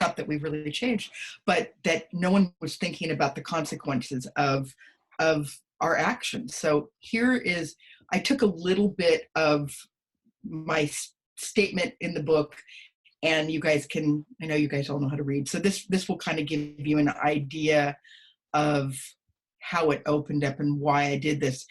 not that we've really changed, but that no one was thinking about the consequences of our actions. So here is, I took a little bit of my statement in the book, and you guys can, I know you guys all know how to read, so this will kind of give you an idea of how it opened up and why I did this.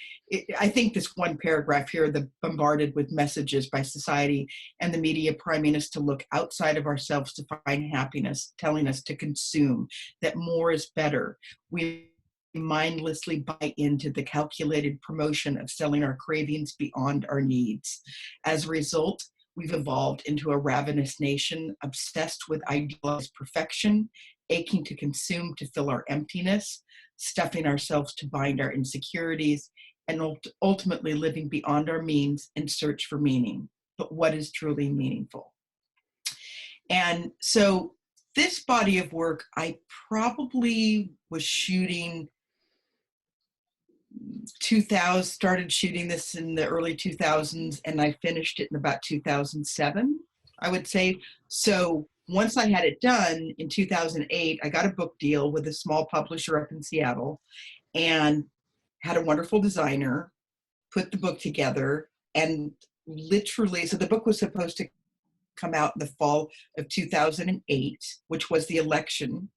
I think this one paragraph here, the bombarded with messages by society and the media priming us to look outside of ourselves to find happiness, telling us to consume, that more is better. We mindlessly buy into the calculated promotion of selling our cravings beyond our needs. As a result, we've evolved into a ravenous nation obsessed with idealized perfection, aching to consume to fill our emptiness, stuffing ourselves to bind our insecurities, and ultimately living beyond our means in search for meaning. But what is truly meaningful? And so this body of work, I probably was shooting 2000, started shooting this in the early 2000s, and I finished it in about 2007, I would say. So once I had it done in 2008, I got a book deal with a small publisher up in Seattle and had a wonderful designer put the book together. And literally, so the book was supposed to come out in the fall of 2008, which was the election.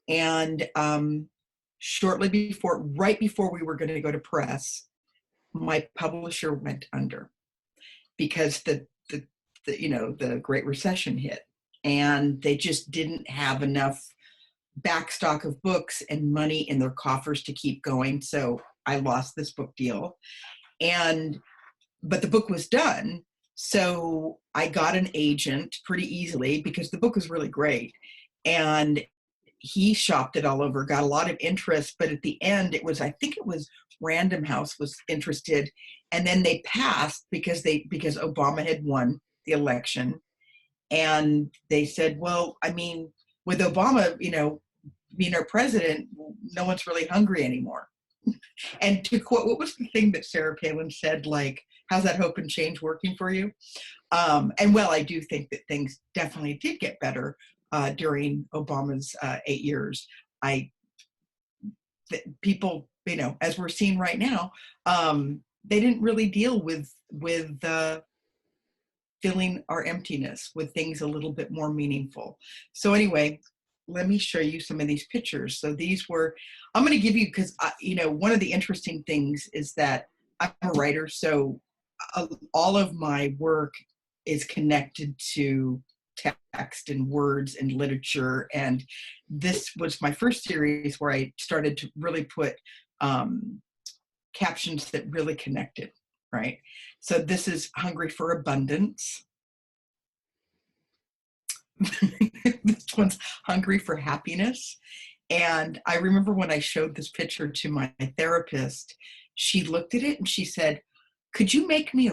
And shortly before, right before we were going to go to press, my publisher went under because the Great Recession hit, and they just didn't have enough backstock of books and money in their coffers to keep going. So I lost this book deal, but the book was done. So I got an agent pretty easily because the book was really great, and he shopped it all over, got a lot of interest, but at the end I think it was Random House was interested, and then they passed because Obama had won the election. And they said, well, I mean, with Obama, being our president, no one's really hungry anymore. And to quote, what was the thing that Sarah Palin said, like, how's that hope and change working for you? And well, I do think that things definitely did get better during Obama's 8 years. People, as we're seeing right now, they didn't really deal with filling our emptiness with things a little bit more meaningful. So anyway, let me show you some of these pictures. So these were, I'm going to give you, because one of the interesting things is that I'm a writer, so all of my work is connected to text and words and literature. And this was my first series where I started to really put captions that really connected, right? So this is Hungry for Abundance. This one's Hungry for Happiness. And I remember when I showed this picture to my therapist, she looked at it and she said, could you make me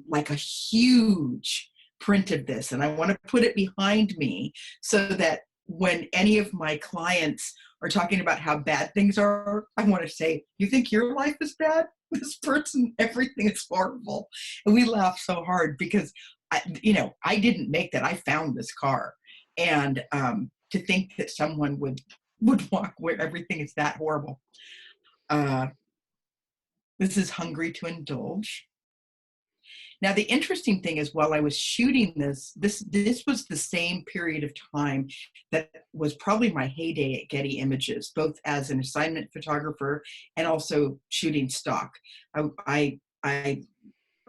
like a huge print of this? And I want to put it behind me so that when any of my clients are talking about how bad things are, I want to say, you think your life is bad? This person, everything is horrible. And we laugh so hard because, I didn't make that. I found this car. And to think that someone would walk where everything is that horrible. This is Hungry to Indulge. Now, the interesting thing is, while I was shooting this was the same period of time that was probably my heyday at Getty Images, both as an assignment photographer and also shooting stock. I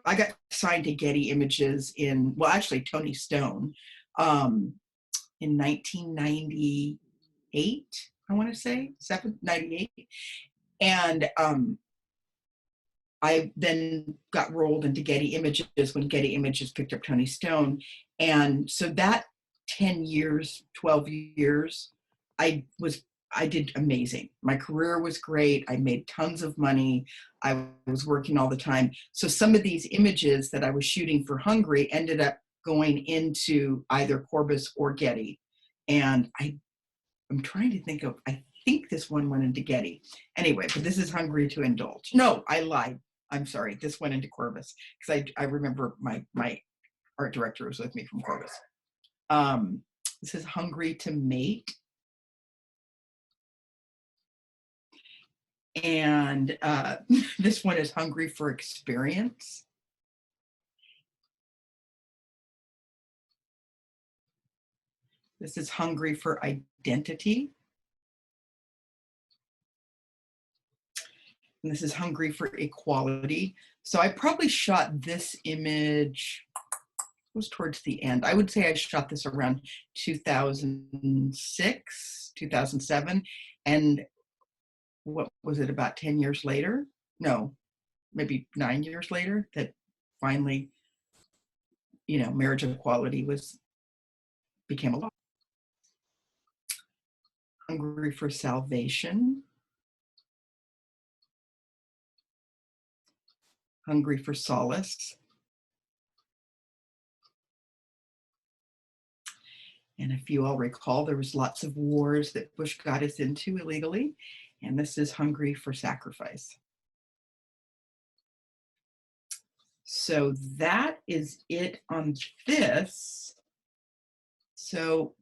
got signed to Getty Images Tony Stone, in 1998, I want to say, 98. And I then got rolled into Getty Images when Getty Images picked up Tony Stone. And so that 10 years, 12 years, I did amazing. My career was great. I made tons of money. I was working all the time. So some of these images that I was shooting for Hungry ended up going into either Corbis or Getty. And I'm trying to think of, I think this one went into Getty. Anyway, but this is Hungry to Indulge. No, I lied. I'm sorry. This went into Corbis because I remember my art director was with me from Corbis. This is hungry to mate. And this one is hungry for experience. This is hungry for identity. And this is hungry for equality. So I probably shot this image, it was towards the end. I would say I shot this around 2006, 2007. And what was it, about 10 years later? No, maybe 9 years later, that finally, you know, marriage equality became a law. Hungry for salvation. Hungry for solace. And if you all recall, there was lots of wars that Bush got us into illegally. And this is hungry for sacrifice. So that is it on this. So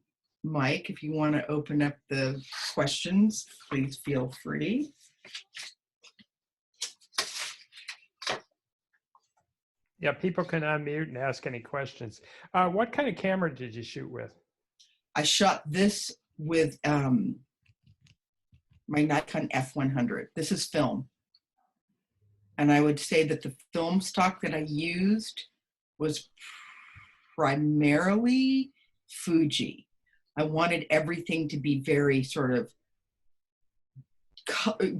Mike, if you want to open up the questions, please feel free. Yeah, people can unmute and ask any questions. What kind of camera did you shoot with? I shot this with my Nikon F100. This is film. And I would say that the film stock that I used was primarily Fuji. I wanted everything to be very sort of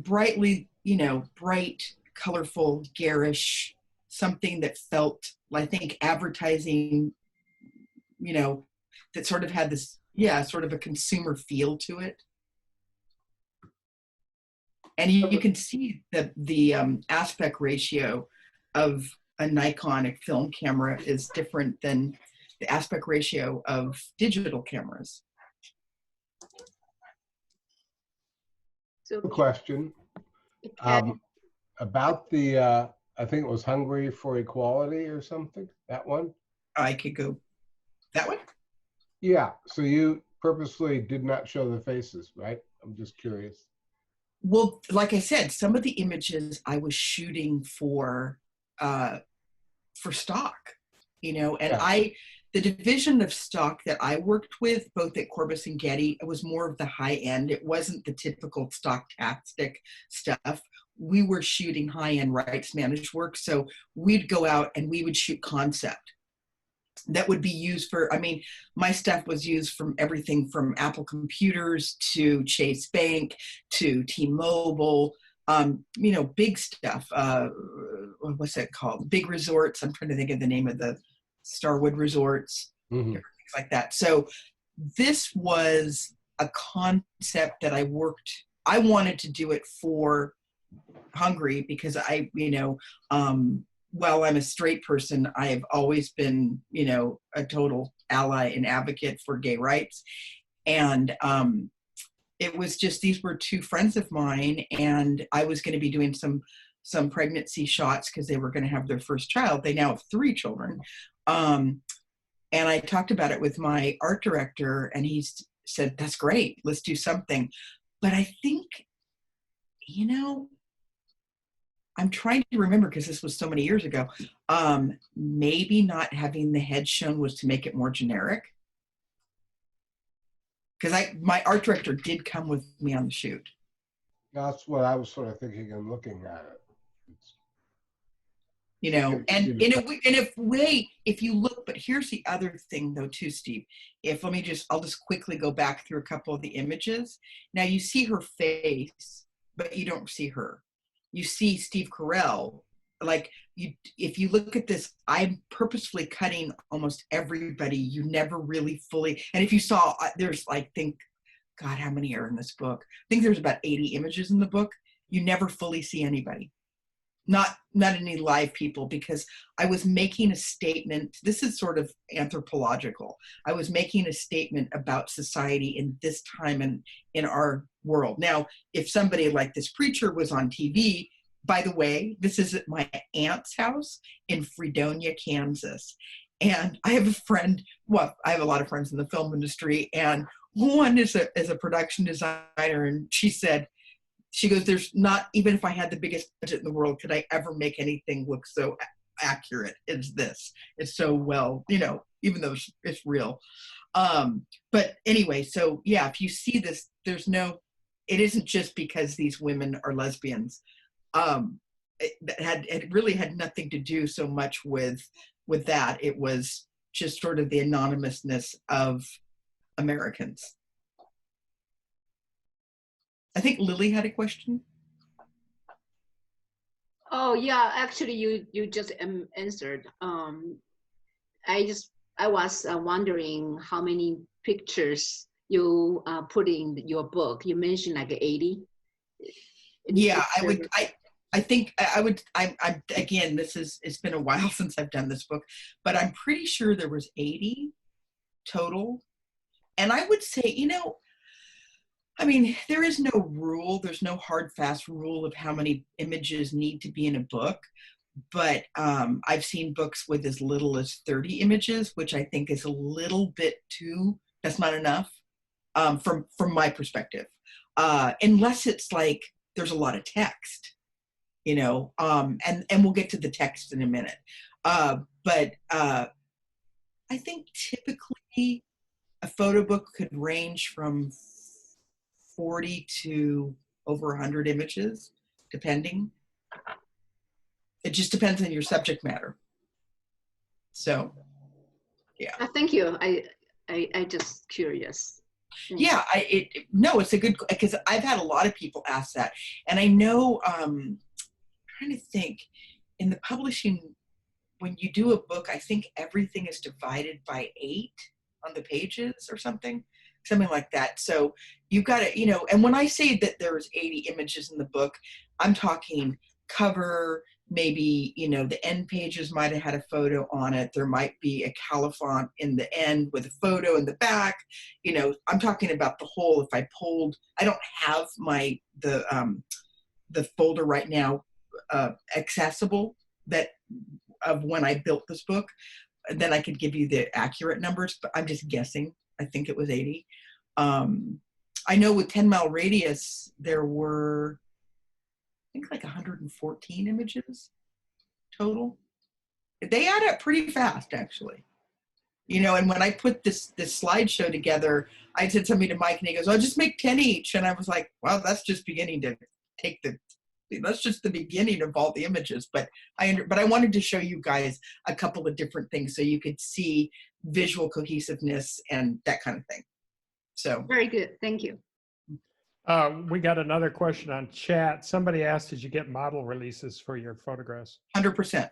brightly, you know, bright, colorful, garish, something that felt, I think, advertising, you know, that sort of had this, yeah, sort of a consumer feel to it. And you can see that the aspect ratio of a Nikon film camera is different than the aspect ratio of digital cameras. So Question about the, I think it was Hungry for Equality or something, that one? I could go, that one? Yeah, so you purposely did not show the faces, right? I'm just curious. Well, like I said, some of the images I was shooting for stock, you know, and Yeah. The division of stock that I worked with, both at Corbis and Getty, it was more of the high end. It wasn't the typical stock-tastic stuff. We were shooting high-end rights managed work. So we'd go out and we would shoot concept that would be used for, I mean, my stuff was used from everything from Apple computers to Chase Bank to T-Mobile, you know, big stuff. What's that called? Big resorts. I'm trying to think of the name of the Starwood Resorts, things like that. So this was a concept that I wanted to do it for Hungry because I, you know, while I'm a straight person, I have always been, you know, a total ally and advocate for gay rights. And it was just, these were two friends of mine, and I was going to be doing some pregnancy shots because they were going to have their first child. They now have 3 children. And I talked about it with my art director, and he said, that's great, let's do something. But I think, you know, I'm trying to remember because this was so many years ago, maybe not having the head shown was to make it more generic. Because my art director did come with me on the shoot. That's what I was sort of thinking and looking at it. You know, and in a way, if you look, but here's the other thing though too, Steve, I'll just quickly go back through a couple of the images. Now you see her face, but you don't see her. You see Steve Carell, like if you look at this, I'm purposefully cutting almost everybody. You never really fully, and if you saw, there's like, God, how many are in this book? I think there's about 80 images in the book. You never fully see anybody. Not any live people, because I was making a statement. This is sort of anthropological. I was making a statement about society in this time in our world. Now, if somebody like this preacher was on TV, by the way, this is at my aunt's house in Fredonia, Kansas. And I have a friend, well, I have a lot of friends in the film industry, and one is a production designer, and she goes, there's not, even if I had the biggest budget in the world, could I ever make anything look so accurate as this? It's so well, even though it's real. But anyway, so yeah, if you see this, it isn't just because these women are lesbians. It really had nothing to do so much with that. It was just sort of the anonymousness of Americans. I think Lily had a question. Oh yeah, actually you just answered. I was wondering how many pictures you put in your book. You mentioned like 80. Yeah, I think I'm again, it's been a while since I've done this book, but I'm pretty sure there was 80 total. And I would say, I mean, there is no rule. There's no hard, fast rule of how many images need to be in a book. But I've seen books with as little as 30 images, which I think is a little bit that's not enough from my perspective. Unless it's like there's a lot of text, and we'll get to the text in a minute. But I think typically a photo book could range from 40 to over 100 images, depending. It just depends on your subject matter. So, yeah. Thank you. I just curious. Yeah, it's a good, because I've had a lot of people ask that, and I know, I'm trying to think, in the publishing, when you do a book, I think everything is divided by 8 on the pages or something like that. So you've got to, and when I say that there's 80 images in the book, I'm talking cover, maybe, the end pages might have had a photo on it. There might be a caliphant in the end with a photo in the back. I'm talking about the whole. If I don't have the folder right now accessible of when I built this book, then I could give you the accurate numbers, but I'm just guessing. I think it was 80. I know with 10 Mile Radius, there were, I think, like 114 images total. They add up pretty fast, actually. And when I put this slideshow together, I said something to Mike, and he goes, "I'll just make 10 each." And I was like, "Well, that's just beginning to that's just the beginning of all the images." But I wanted to show you guys a couple of different things so you could see visual cohesiveness and that kind of thing. So very good. Thank you. We got another question on chat. Somebody asked, did you get model releases for your photographs? 100%.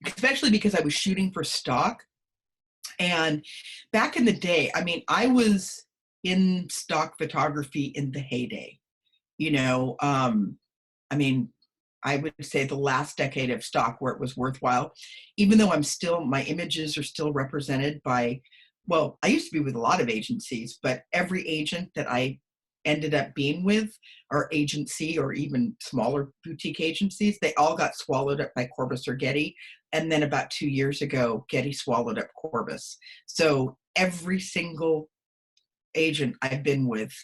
Especially because I was shooting for stock. And back in the day, I mean, I was in stock photography in the heyday. I mean, I would say the last decade of stock where it was worthwhile, even though my images are still represented by, well, I used to be with a lot of agencies, but every agent that I ended up being with, or agency, or even smaller boutique agencies, they all got swallowed up by Corbis or Getty. And then about 2 years ago, Getty swallowed up Corbis. So every single agent I've been with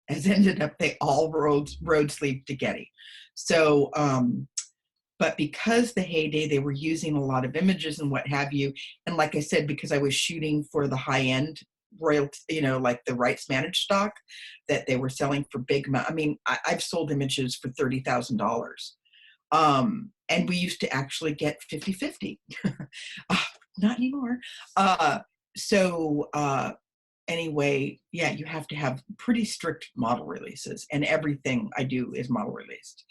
has ended up, they all road sleeve to Getty. So, but because the heyday, they were using a lot of images and what have you. And like I said, because I was shooting for the high end royalty, like the rights managed stock that they were selling for big amount. I mean, I've sold images for $30,000. And we used to actually get 50-50. Not anymore. Anyway, yeah, you have to have pretty strict model releases, and everything I do is model released.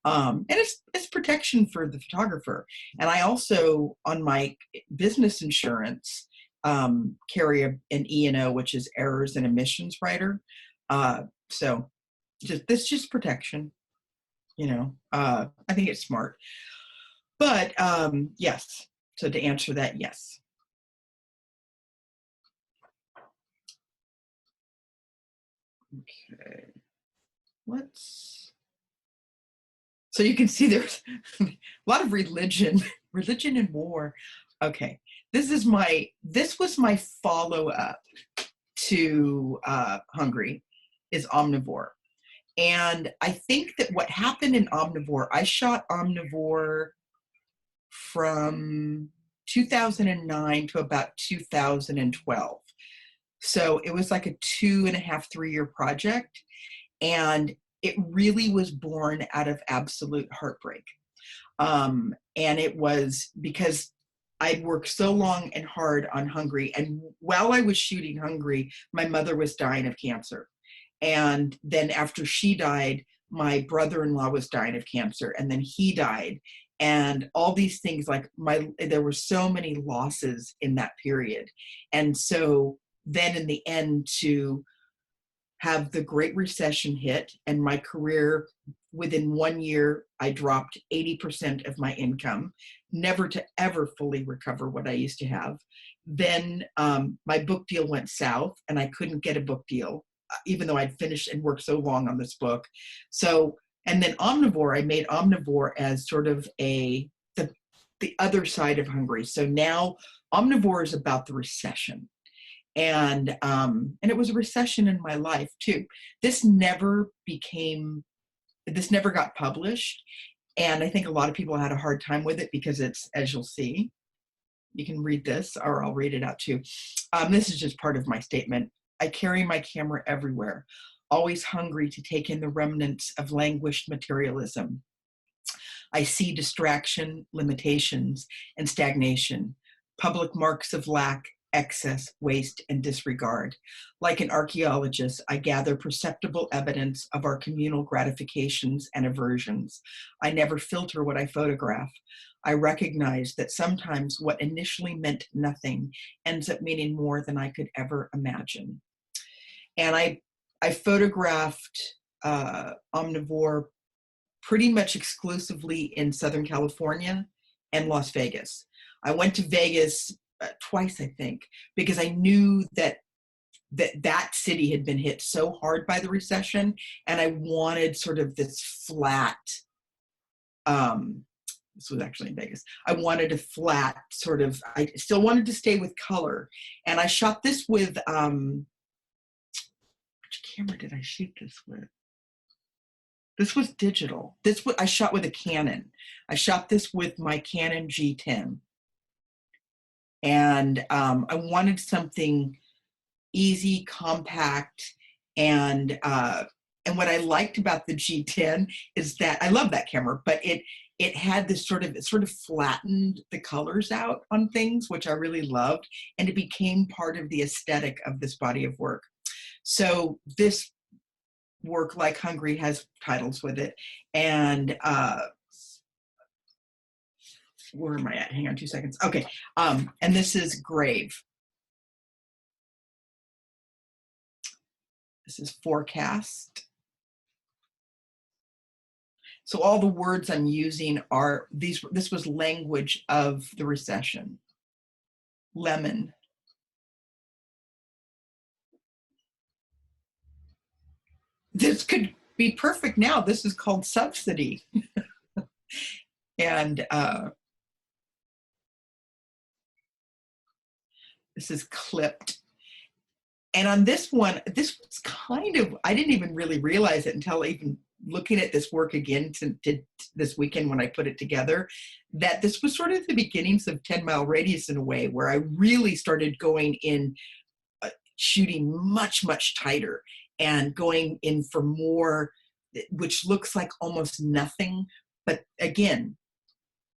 And it's protection for the photographer. And I also, on my business insurance, carry an E&O, which is errors and omissions rider. So just protection, I think it's smart. But yes, so to answer that, yes. Okay, so you can see there's a lot of religion Religion and war. Okay, this was my follow-up to Hungry, is Omnivore. And I think that what happened in Omnivore, I shot Omnivore from 2009 to about 2012. So it was like a 2.5, 3-year project. And it really was born out of absolute heartbreak. And it was because I'd worked so long and hard on Hungry. And while I was shooting Hungry, my mother was dying of cancer. And then after she died, my brother-in-law was dying of cancer, and then he died. And all these things, like there were so many losses in that period. And so then in the end, to have the Great Recession hit, and my career, within 1 year, I dropped 80% of my income, never to ever fully recover what I used to have. Then my book deal went south, and I couldn't get a book deal, even though I'd finished and worked so long on this book. So, and then Omnivore, I made Omnivore as sort of the other side of Hungry. So now Omnivore is about the recession. And it was a recession in my life too. This never got published. And I think a lot of people had a hard time with it because it's, as you'll see, you can read this, or I'll read it out too. This is just part of my statement. I carry my camera everywhere, always hungry to take in the remnants of languished materialism. I see distraction, limitations, and stagnation, public marks of lack, excess, waste, and disregard. Like an archaeologist, I gather perceptible evidence of our communal gratifications and aversions. I never filter what I photograph. I recognize that sometimes what initially meant nothing ends up meaning more than I could ever imagine. And I photographed Omnivore pretty much exclusively in Southern California and Las Vegas. I went to Vegas twice, I think, because I knew that city had been hit so hard by the recession, and I wanted sort of this flat, this was actually in Vegas, I wanted a flat sort of, I still wanted to stay with color. And I shot this with, which camera did I shoot this with? This was digital. I shot with a Canon. I shot this with my Canon G10. And I wanted something easy, compact, and what I liked about the G10 is that I love that camera, but it had this it sort of flattened the colors out on things, which I really loved, and it became part of the aesthetic of this body of work. So this work, like Hungry, has titles with it, and where am I at? Hang on 2 seconds. Okay, and this is Grave. This is Forecast. So all the words I'm using are these. This was language of the recession. Lemon. This could be perfect now. This is called Subsidy. And this is Clipped. And on this one, this was kind of, I didn't even really realize it until even looking at this work again this weekend when I put it together, that this was sort of the beginnings of 10 Mile Radius in a way, where I really started going in, shooting much, much tighter and going in for more, which looks like almost nothing. But again,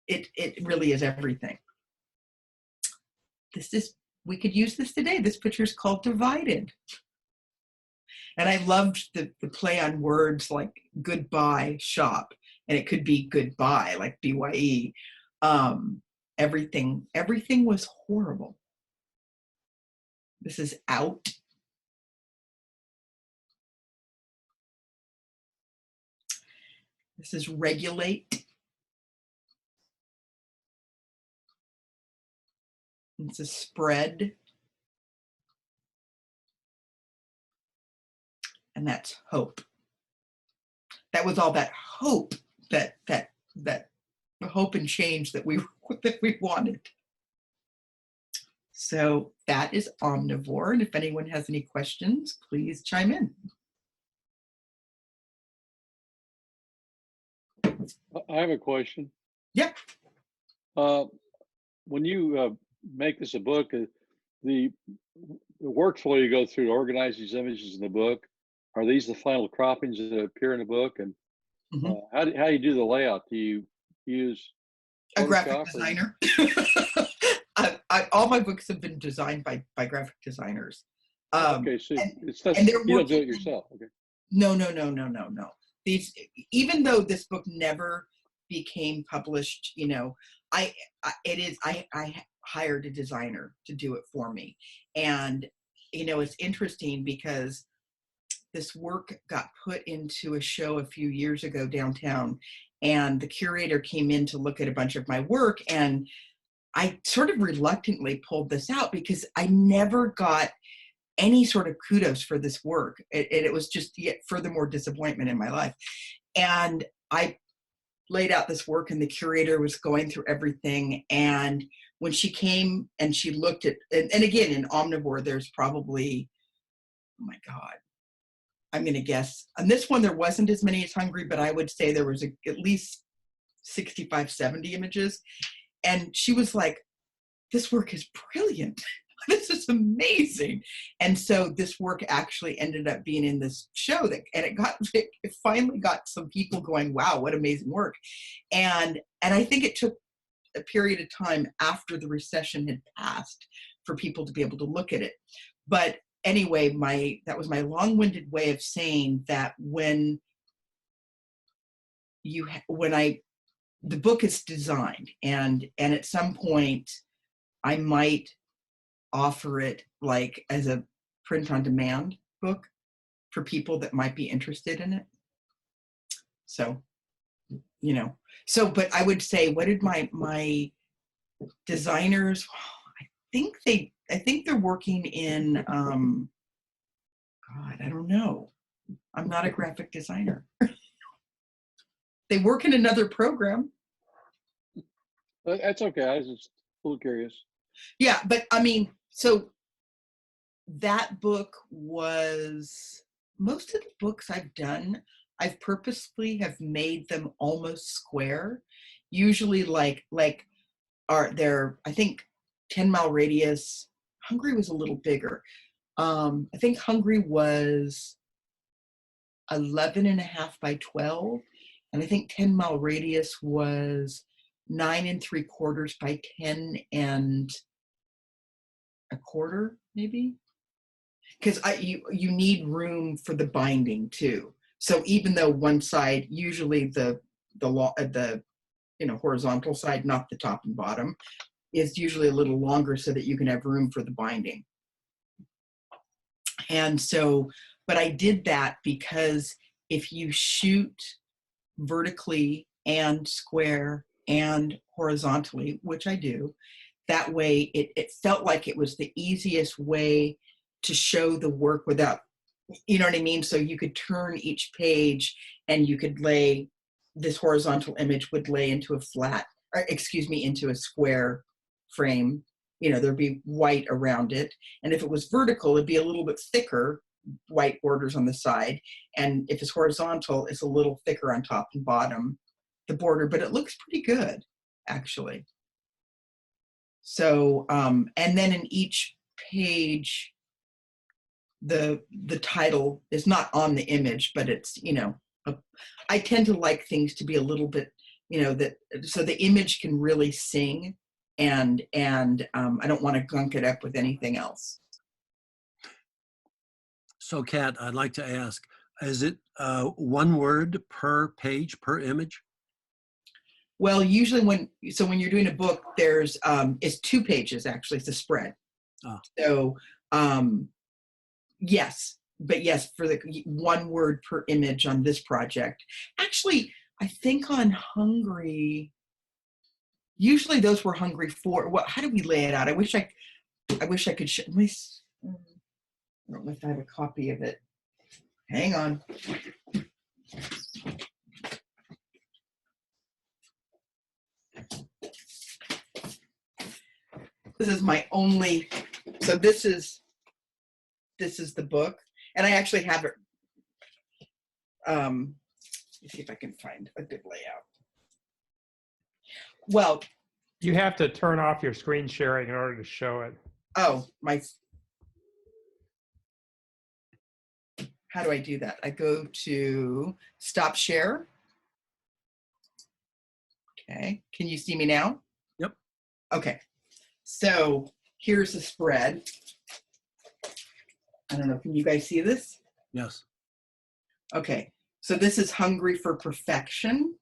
it really is everything. We could use this today. This picture is called Divided. And I loved the play on words like goodbye shop, and it could be goodbye, like BYE. Everything was horrible. This is Out. This is Regulate. This is Spread. And that's Hope. That was all that hope, that hope and change that we that we wanted. So that is Omnivore. And if anyone has any questions, please chime in. I have a question. Yeah. When you make this a book, the workflow you go through to organize these images in the book, are these the final croppings that appear in the book? And how do you do the layout? Do you use a graphic Photoshop designer? All my books have been designed by graphic designers. Okay, so and you don't do it yourself. Okay. No. These, even though this book never became published, you know, I hired a designer to do it for me. And, you know, it's interesting because this work got put into a show a few years ago downtown, and the curator came in to look at a bunch of my work, and I sort of reluctantly pulled this out because I never got any sort of kudos for this work. It was just yet furthermore disappointment in my life. And I laid out this work, and the curator was going through everything. And when she came and she looked at, and again, in Omnivore, there's probably, oh my God, I'm going to guess. On this one, there wasn't as many as Hungry, but I would say there was at least 65, 70 images. And she was like, this work is brilliant. This is amazing. And so this work actually ended up being in this show and it finally got some people going, wow, what amazing work. And I think it took a period of time after the recession had passed for people to be able to look at it. But anyway, that was my long-winded way of saying that when the book is designed, and at some point I might offer it like as a print-on-demand book for people that might be interested in it. So, you know, but I would say, what did my designers, I think they're working in, God, I don't know. I'm not a graphic designer. They work in another program. That's okay. I was just a little curious. Yeah, but I mean, so that book was, most of the books I've done, I've purposely have made them almost square. Usually like they're, I think 10-mile radius. Hungry was a little bigger. I think Hungry was 11.5 by 12. And I think 10-mile radius was 9 3/4 by 10 1/4, maybe. Because you need room for the binding too. So even though one side, usually the horizontal side, not the top and bottom, is usually a little longer so that you can have room for the binding. And so, but I did that because if you shoot vertically and square and horizontally, which I do, that way it felt like it was the easiest way to show the work without, you know what I mean? So you could turn each page and you could lay, this horizontal image would lay into into a square frame. You know, there'd be white around it. And if it was vertical, it'd be a little bit thicker, white borders on the side. And if it's horizontal, it's a little thicker on top and bottom, the border, but it looks pretty good, actually. So, and then in each page, the title is not on the image, but it's, you know, I tend to like things to be a little bit, you know, so the image can really sing, and I don't want to gunk it up with anything else. So Kat, I'd like to ask, is it one word per page, per image? Well, usually when you're doing a book, there's, it's 2 pages, actually, it's a spread. Oh. So, yes, but yes, for the 1 word per image on this project. Actually, I think on Hungry, usually those were Hungry 4. How do we lay it out? I wish I could show, at least, I don't know if I have a copy of it. Hang on. This is my only, so this is the book. And I actually have it, let me see if I can find a good layout. Well, You have to turn off your screen sharing in order to show it. oh, how do I do that? I go to stop share. Okay, can you see me now? Yep. Okay, so here's the spread. I don't know, can you guys see this? Yes. Okay, so this is Hungry for Perfection.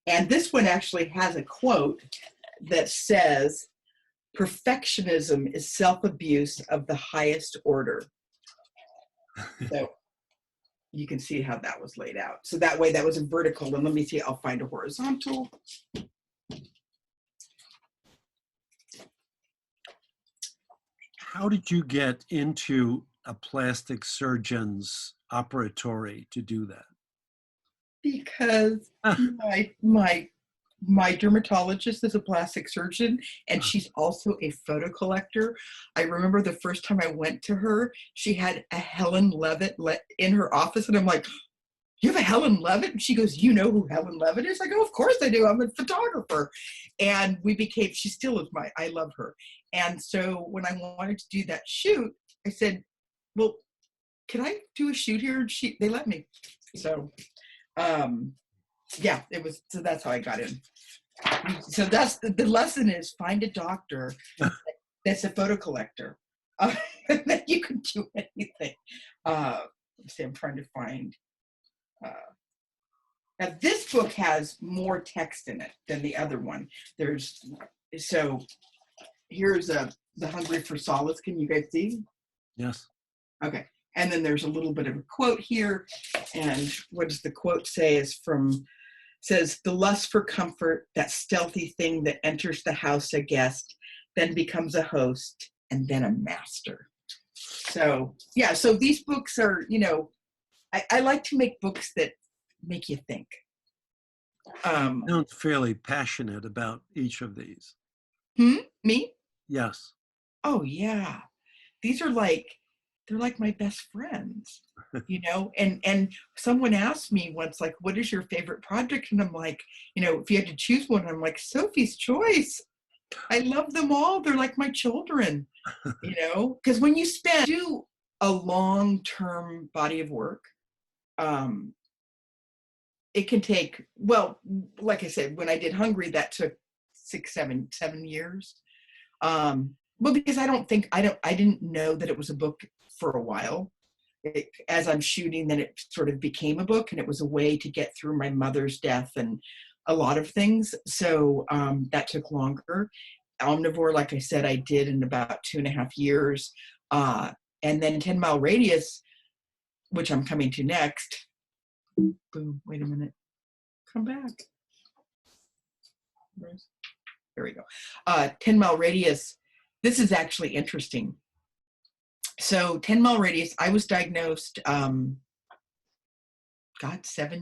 And this one actually has a quote that says, perfectionism is self-abuse of the highest order. So you can see how that was laid out. So that way that was a vertical, and let me see, I'll find a horizontal. How did you get into a plastic surgeon's operatory to do that? Because my dermatologist is a plastic surgeon, and she's also a photo collector. I remember the first time I went to her, she had a Helen Levitt in her office, and I'm like, you have a Helen Levitt? And she goes, you know who Helen Levitt is? I go, of course I do. I'm a photographer. And we became, she still is I love her. And so when I wanted to do that shoot, I said, well, can I do a shoot here? And they let me. So, yeah, so that's how I got in. So that's the lesson is find a doctor that's a photo collector. And then you can do anything. Let's see, I'm trying to find. Now this book has more text in it than the other one. So here's the Hungry for Solace. Can you guys see? Yes. Okay. And then there's a little bit of a quote here. And what does the quote say says, the lust for comfort, that stealthy thing that enters the house a guest, then becomes a host, and then a master. So, yeah, so these books are, I like to make books that make you think. Sounds fairly passionate about each of these. Me? Yes. Oh, yeah. These are they're like my best friends, and someone asked me once, like, what is your favorite project? And I'm like, if you had to choose one, I'm like, Sophie's Choice. I love them all. They're like my children, because when you do a long-term body of work, it can take, well, like I said, when I did Hungry, that took 7 years. Well, because I didn't know that it was a book for a while. As I'm shooting, then it sort of became a book, and it was a way to get through my mother's death and a lot of things. So that took longer. Omnivore, like I said, I did in about 2.5 years. And then 10 Mile Radius, which I'm coming to next. Boom, wait a minute. Come back. There we go. 10 Mile Radius. This is actually interesting. So 10 Mile Radius, I was diagnosed, 7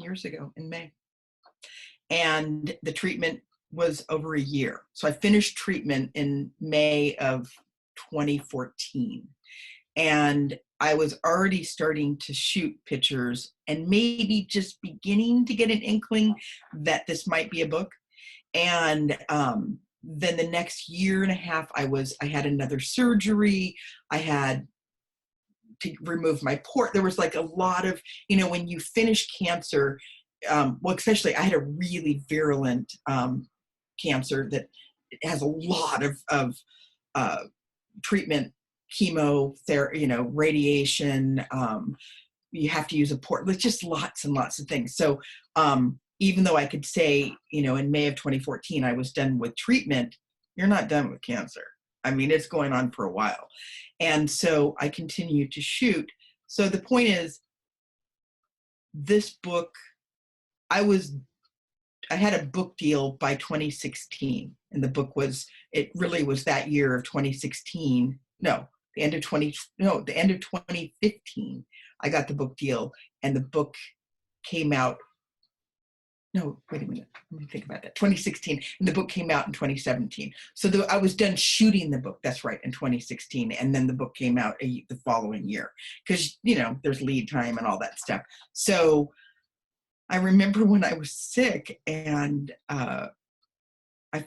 years ago in May. And the treatment was over a year. So I finished treatment in May of 2014. And I was already starting to shoot pictures and maybe just beginning to get an inkling that this might be a book. And then the next 1.5 years, I had another surgery. I had to remove my port. There was like a lot of, when you finish cancer, well, especially I had a really virulent cancer that has a lot of treatment, chemotherapy, radiation. You have to use a port. There's just lots and lots of things. So even though I could say, in May of 2014, I was done with treatment, you're not done with cancer. I mean, it's going on for a while. And so I continued to shoot. So the point is, this book, I had a book deal by 2016. And the book it really was that year of 2016. The end of 2015, I got the book deal, and the book came out. no, wait a minute, let me think about that. 2016, and the book came out in 2017. So I was done shooting the book, that's right, in 2016, and then the book came out the following year, because, you know, there's lead time and all that stuff. So I remember when I was sick, and I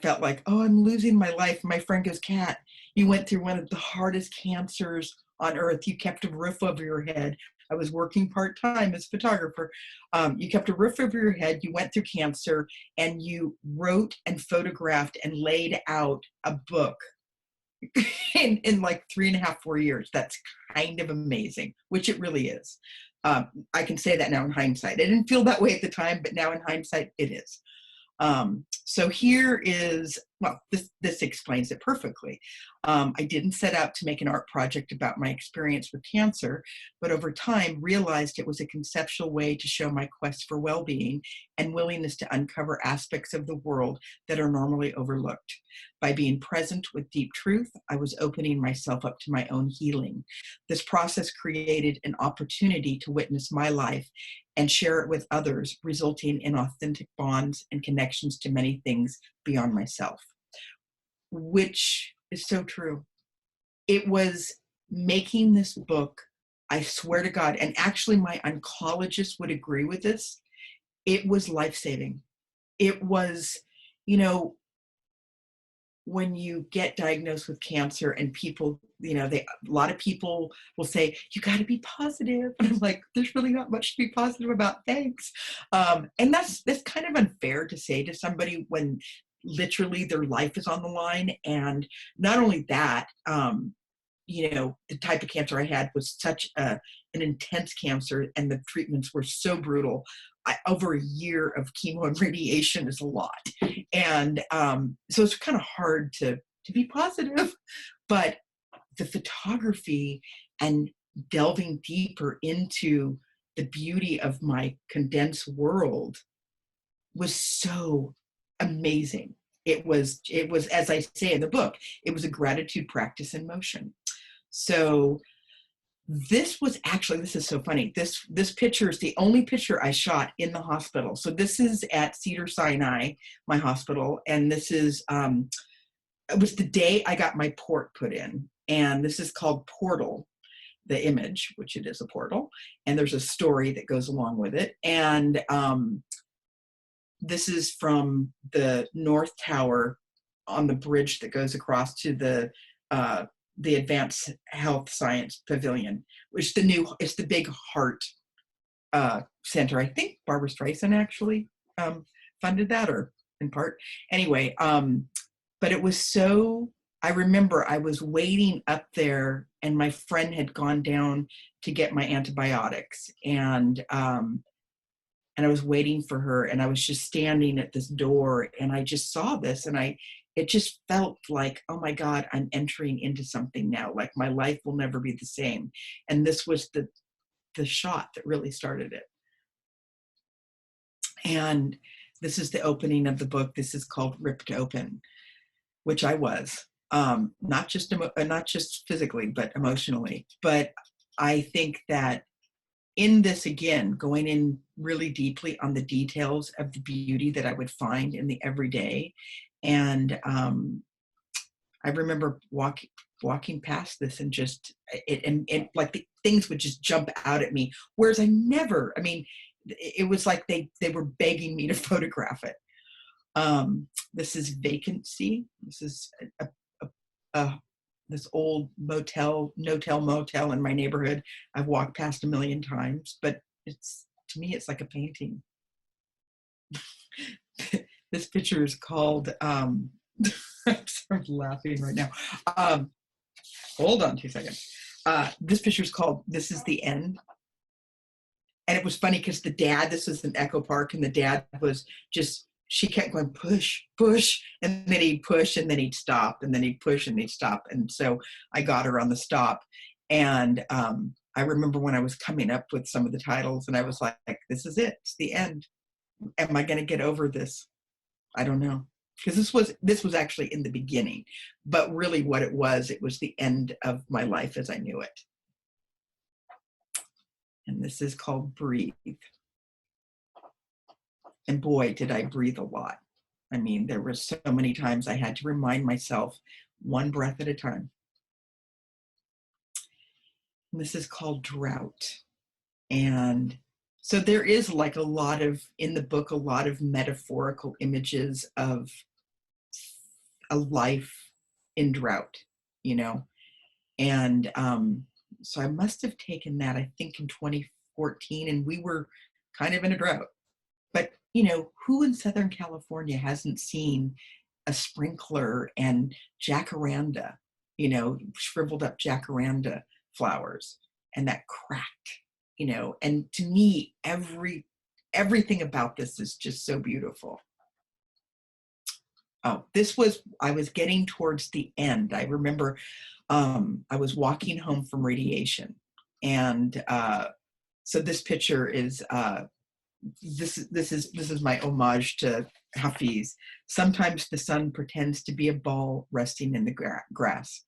felt like, oh, I'm losing my life. My friend goes, Kat, you went through one of the hardest cancers on earth. You kept a roof over your head. I was working part-time as a photographer. You kept a roof over your head. You went through cancer, and you wrote and photographed and laid out a book in like 3.5, 4 years. That's kind of amazing, which it really is. I can say that now in hindsight. I didn't feel that way at the time, but now in hindsight, it is. So here is, well, this explains it perfectly. I didn't set out to make an art project about my experience with cancer, but over time realized it was a conceptual way to show my quest for well-being and willingness to uncover aspects of the world that are normally overlooked. By being present with deep truth, I was opening myself up to my own healing. This process created an opportunity to witness my life and share it with others, resulting in authentic bonds and connections to many things beyond myself, which is so true. It was making this book, I swear to God, and actually my oncologist would agree with this, it was life-saving. It was, you know, when you get diagnosed with cancer and people, you know, a lot of people will say, you got to be positive. And I'm like, there's really not much to be positive about, thanks. And that's kind of unfair to say to somebody when literally their life is on the line. And not only that, you know, the type of cancer I had was such an intense cancer, and the treatments were so brutal. Over a year of chemo and radiation is a lot. And so it's kind of hard to be positive, but the photography and delving deeper into the beauty of my condensed world was so amazing. It was, as I say in the book, it was a gratitude practice in motion. So this is so funny. This picture is the only picture I shot in the hospital. So this is at Cedars-Sinai, my hospital. And this is, it was the day I got my port put in. And this is called Portal, the image, which it is a portal. And there's a story that goes along with it. And this is from the North Tower on the bridge that goes across to the Advanced Health Science Pavilion, which it's the big heart center. I think Barbara Streisand actually funded that, or in part. Anyway, but it was so, I remember I was waiting up there, and my friend had gone down to get my antibiotics, and I was waiting for her, and I was just standing at this door, and I just saw this, and it just felt like, oh my God, I'm entering into something now. Like my life will never be the same. And this was the shot that really started it. And this is the opening of the book. This is called Ripped Open, which I was, not just physically, but emotionally. But I think that in this, again, going in really deeply on the details of the beauty that I would find in the everyday. And I remember walking past this and just, and like the things would just jump out at me. Whereas it was like they were begging me to photograph it. This is Vacancy. This is this old motel in my neighborhood. I've walked past a million times, but to me, it's like a painting. This picture is called, I'm laughing right now. Hold on 2 seconds. This picture is called This Is the End. And it was funny because the dad, this was in Echo Park, and the dad was just, she kept going, push, push, and then he'd push, and then he'd stop, and then he'd push, and he'd stop. And so I got her on the stop. And I remember when I was coming up with some of the titles, and I was like, this is it, it's the end. Am I going to get over this? I don't know. Because this was actually in the beginning, but really what it was the end of my life as I knew it. And this is called Breathe. And boy, did I breathe a lot. I mean, there were so many times I had to remind myself, one breath at a time. And this is called Drought. And so there is like a lot of, in the book, a lot of metaphorical images of a life in drought, you know? And so I must have taken that, I think in 2014, and we were kind of in a drought. But, you know, who in Southern California hasn't seen a sprinkler and jacaranda, you know, shriveled up jacaranda flowers and that crack, you know? And to me, everything about this is just so beautiful. Oh, I was getting towards the end. I remember I was walking home from radiation. And so this picture is, this is my homage to Hafiz. Sometimes the sun pretends to be a ball resting in the grass.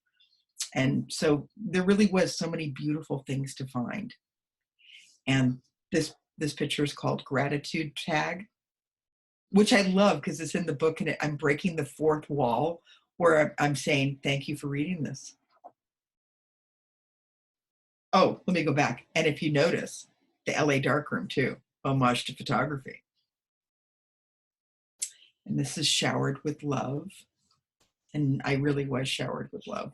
And so there really was so many beautiful things to find. And this picture is called Gratitude Tag, which I love because it's in the book, and I'm breaking the fourth wall where I'm saying, thank you for reading this. Oh, let me go back. And if you notice, the LA darkroom too, homage to photography. And this is showered with love. And I really was showered with love.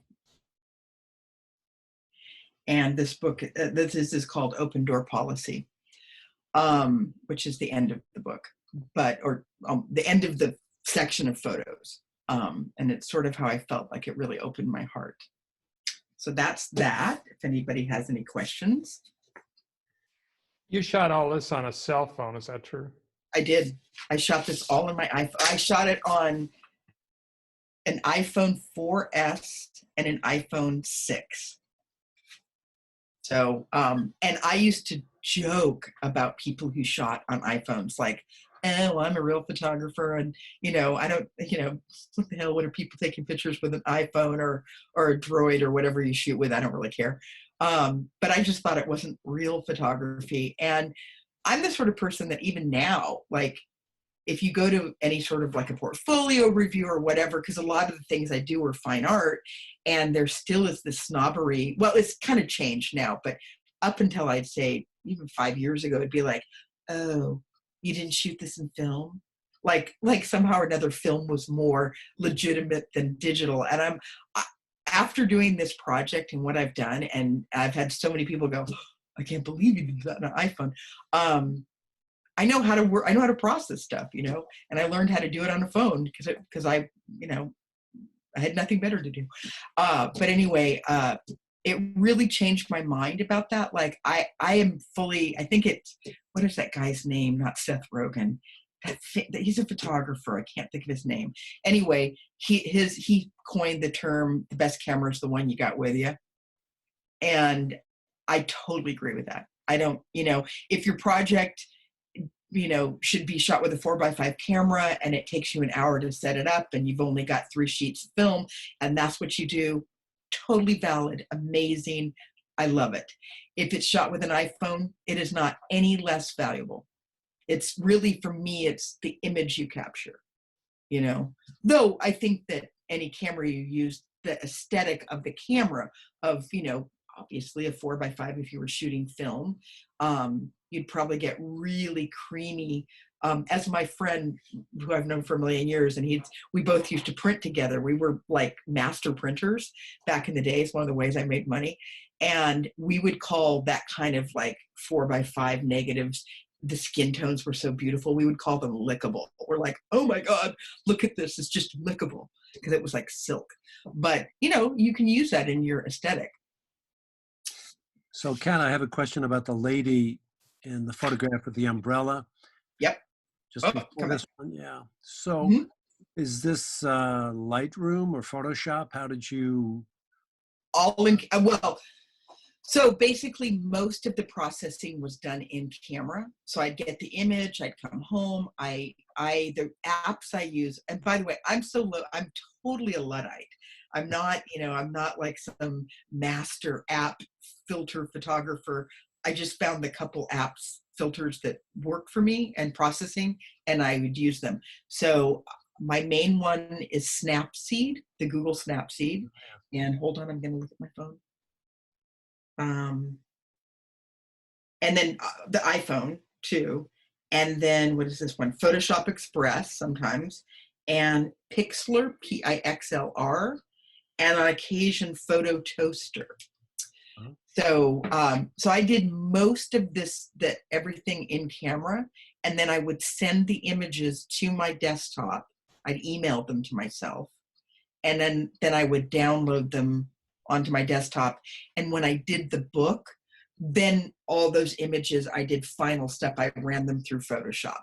And this book, this is called Open Door Policy, which is the end of the book, or the end of the section of photos. And it's sort of how I felt like it really opened my heart. So that's that, if anybody has any questions. You shot all this on a cell phone, is that true? I did. I shot this all on my iPhone. I shot it on an iPhone 4S and an iPhone 6. So, and I used to joke about people who shot on iPhones, like, well, I'm a real photographer, and, you know, I don't, you know, what the hell, what are people taking pictures with an iPhone or a Droid or whatever you shoot with? I don't really care. But I just thought it wasn't real photography. And I'm the sort of person that even now, like, if you go to any sort of like a portfolio review or whatever, because a lot of the things I do are fine art, and there still is this snobbery. Well, it's kind of changed now, but up until I'd say even 5 years ago, it'd be like, oh, you didn't shoot this in film? Like somehow or another film was more legitimate than digital. And after doing this project and what I've done, and I've had so many people go, I can't believe you did that on an iPhone. I know how to work. I know how to process stuff, you know, and I learned how to do it on a phone because I, you know, I had nothing better to do. But anyway, it really changed my mind about that. Like I am fully, I think it's, what is that guy's name? Not Seth Rogen. He's a photographer. I can't think of his name. Anyway, he coined the term, the best camera is the one you got with you. And I totally agree with that. I don't, you know, if your project, you know, should be shot with a 4x5 camera and it takes you an hour to set it up and you've only got 3 sheets of film and that's what you do, totally valid, amazing. I love it. If it's shot with an iPhone, it is not any less valuable. It's really, for me, it's the image you capture, you know, though I think that any camera you use, the aesthetic of the camera of, you know, obviously a 4x5, if you were shooting film, you'd probably get really creamy. As my friend, who I've known for a million years, and we both used to print together. We were like master printers back in the day. It's one of the ways I made money. And we would call that kind of like 4x5 negatives, the skin tones were so beautiful, we would call them lickable. We're like, oh my God, look at this, it's just lickable, because it was like silk. But, you know, you can use that in your aesthetic. So Ken, I have a question about the lady in the photograph with the umbrella. Yep. Just before this one, yeah. So is this Lightroom or Photoshop? How did you? Well, so basically most of the processing was done in camera. So I'd get the image, I'd come home, the apps I use, and by the way, I'm totally a Luddite. I'm not, you know, I'm not like some master app filter photographer. I just found the couple apps filters that work for me and processing, and I would use them. So my main one is Snapseed, the Google Snapseed. And hold on, I'm going to look at my phone. And then the iPhone too. And then what is this one? Photoshop Express sometimes, and Pixlr, Pixlr, and on occasion Photo Toaster. So, so I did most of everything in camera, and then I would send the images to my desktop. I'd email them to myself, and then I would download them onto my desktop. And when I did the book, then all those images, I did final step. I ran them through Photoshop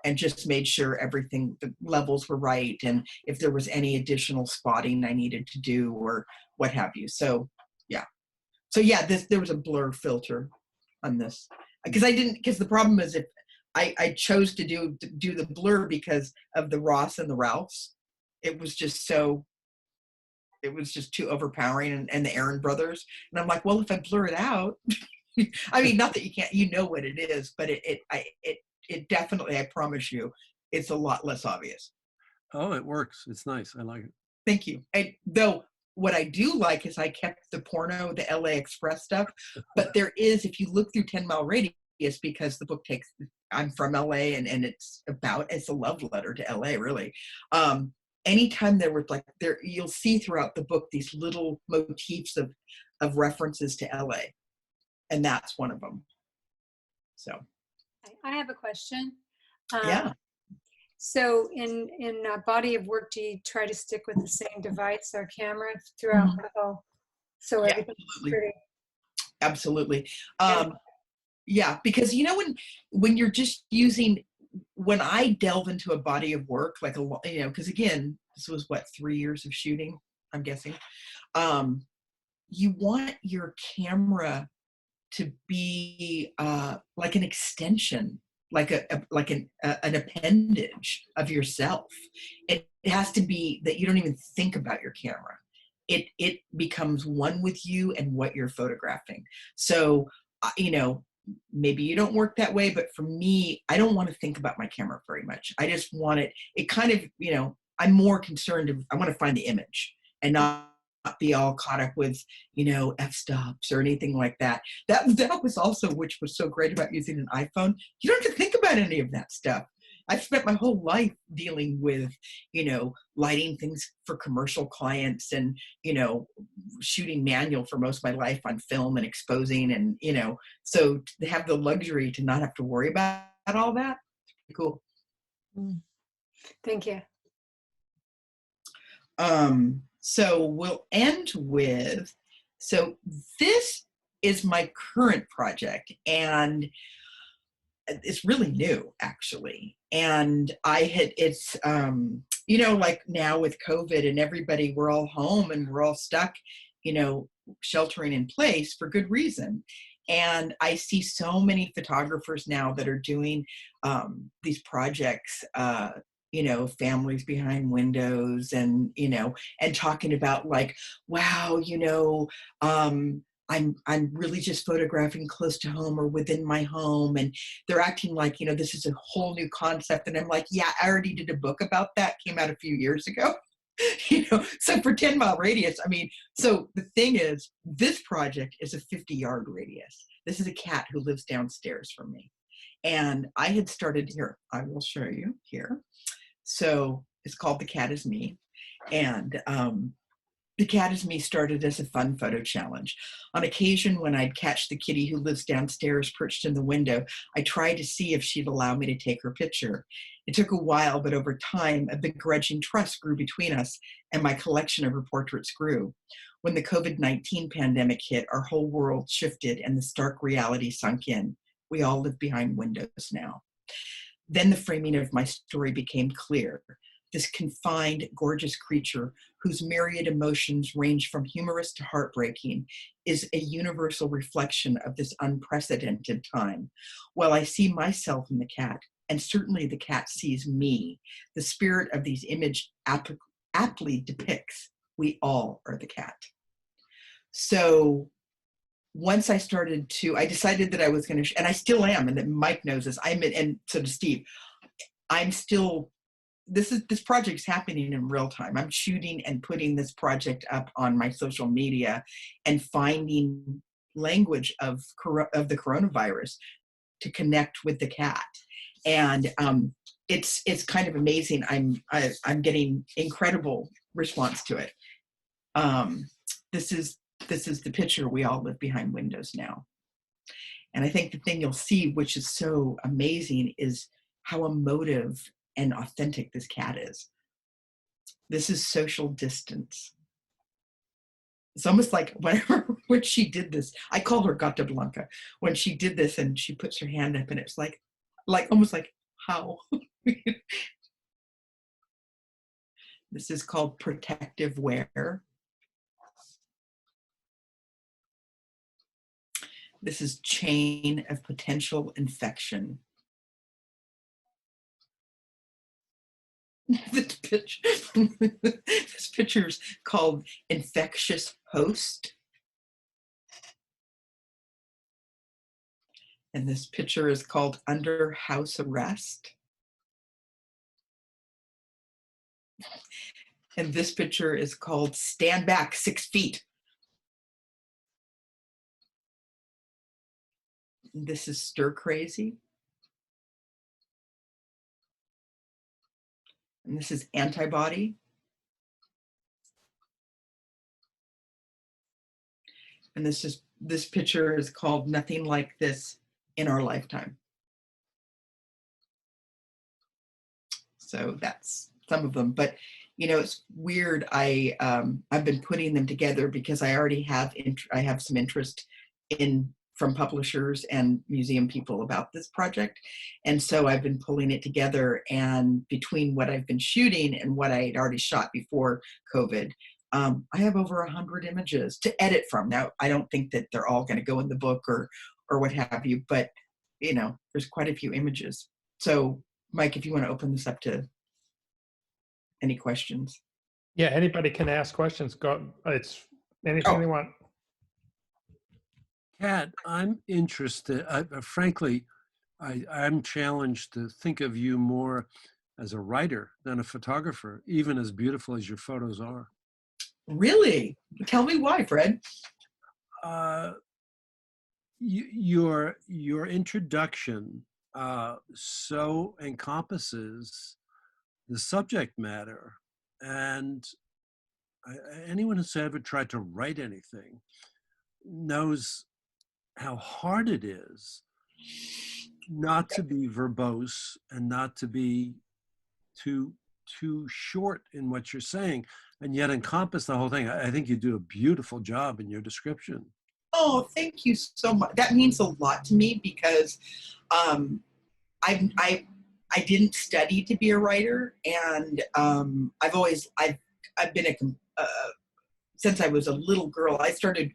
and just made sure everything, the levels were right, and if there was any additional spotting I needed to do or what have you. So, yeah. So yeah, there was a blur filter on this because the problem is if I chose to do the blur because of the Ross and the Ralphs, it was just too overpowering, and the Aaron brothers. And I'm like, well, if I blur it out, I mean, not that you can't, you know what it is, but it definitely, I promise you, it's a lot less obvious. Oh, it works. It's nice. I like it. Thank you. Though what I do like is I kept the porno, the LA Express stuff, but there is, if you look through 10 Mile Radius, because the book I'm from LA, and it's a love letter to LA, really. Anytime you'll see throughout the book these little motifs of references to LA, and that's one of them. So I have a question. yeah. So in a body of work, do you try to stick with the same device or camera throughout the whole? So Yeah, everything's absolutely. Yeah. Yeah, because when you're just using, when I delve into a body of work, like because again, this was 3 years of shooting, I'm guessing. You want your camera to be like an extension, like an appendage of yourself. It has to be that you don't even think about your camera. It becomes one with you and what you're photographing. So, maybe you don't work that way, but for me, I don't want to think about my camera very much. I just want it kind of, I'm more concerned I want to find the image and not be all caught up with, f-stops or anything like that. That was also, which was so great about using an iPhone. You don't have to think about any of that stuff. I've spent my whole life dealing with, lighting things for commercial clients and, shooting manual for most of my life on film and exposing and, so to have the luxury to not have to worry about all that, it's pretty cool. Thank you. So we'll end with, this is my current project, and it's really new actually. And it's like now with COVID and everybody, we're all home and we're all stuck, sheltering in place for good reason. And I see so many photographers now that are doing these projects, families behind windows and, and talking about like, wow, I'm really just photographing close to home or within my home. And they're acting like, this is a whole new concept. And I'm like, yeah, I already did a book about that, came out a few years ago. So for 10 Mile Radius, so the thing is, this project is a 50-yard radius. This is a cat who lives downstairs from me. And I had started here, I will show you here. So it's called The Cat Is Me. And The Cat Is Me started as a fun photo challenge. On occasion, when I'd catch the kitty who lives downstairs perched in the window, I tried to see if she'd allow me to take her picture. It took a while, but over time, a begrudging trust grew between us, and my collection of her portraits grew. When the COVID-19 pandemic hit, our whole world shifted and the stark reality sunk in. We all live behind windows now. Then the framing of my story became clear. This confined, gorgeous creature, whose myriad emotions range from humorous to heartbreaking, is a universal reflection of this unprecedented time. While I see myself in the cat, and certainly the cat sees me, the spirit of these images aptly depicts we all are the cat. So once I started I decided that I was going to, and I still am, and that Mike knows this, and so does Steve, I'm still, this project's happening in real time. I'm shooting and putting this project up on my social media and finding language of the coronavirus to connect with the cat. And it's kind of amazing. I'm getting incredible response to it. This is the picture. We all live behind windows now. And I think the thing you'll see, which is so amazing, is how emotive and authentic this cat is. This is social distance. It's almost like when she did this, I call her Gata Blanca, when she did this and she puts her hand up and it's like almost like, how? This is called protective wear. This is chain of potential infection. This picture is called infectious host. And this picture is called under house arrest. And this picture is called stand back 6 feet. This is stir crazy. And this is antibody. And this picture is called Nothing Like This in Our Lifetime. So that's some of them, but you know, it's weird. I've been putting them together because I already have I have some interest from publishers and museum people about this project. And so I've been pulling it together, and between what I've been shooting and what I had already shot before COVID, I have over 100 images to edit from. Now, I don't think that they're all going to go in the book or what have you, but you know, there's quite a few images. So Mike, if you want to open this up to any questions. Yeah, anybody can ask questions. Go, it's anything they want. Kat, I'm interested. Frankly, I'm challenged to think of you more as a writer than a photographer, even as beautiful as your photos are. Really? Tell me why, Fred. Your introduction so encompasses the subject matter, and anyone who's ever tried to write anything knows how hard it is not to be verbose and not to be too short in what you're saying, and yet encompass the whole thing. I think you do a beautiful job in your description. Oh, thank you so much. That means a lot to me because I didn't study to be a writer, and I've been since I was a little girl. I started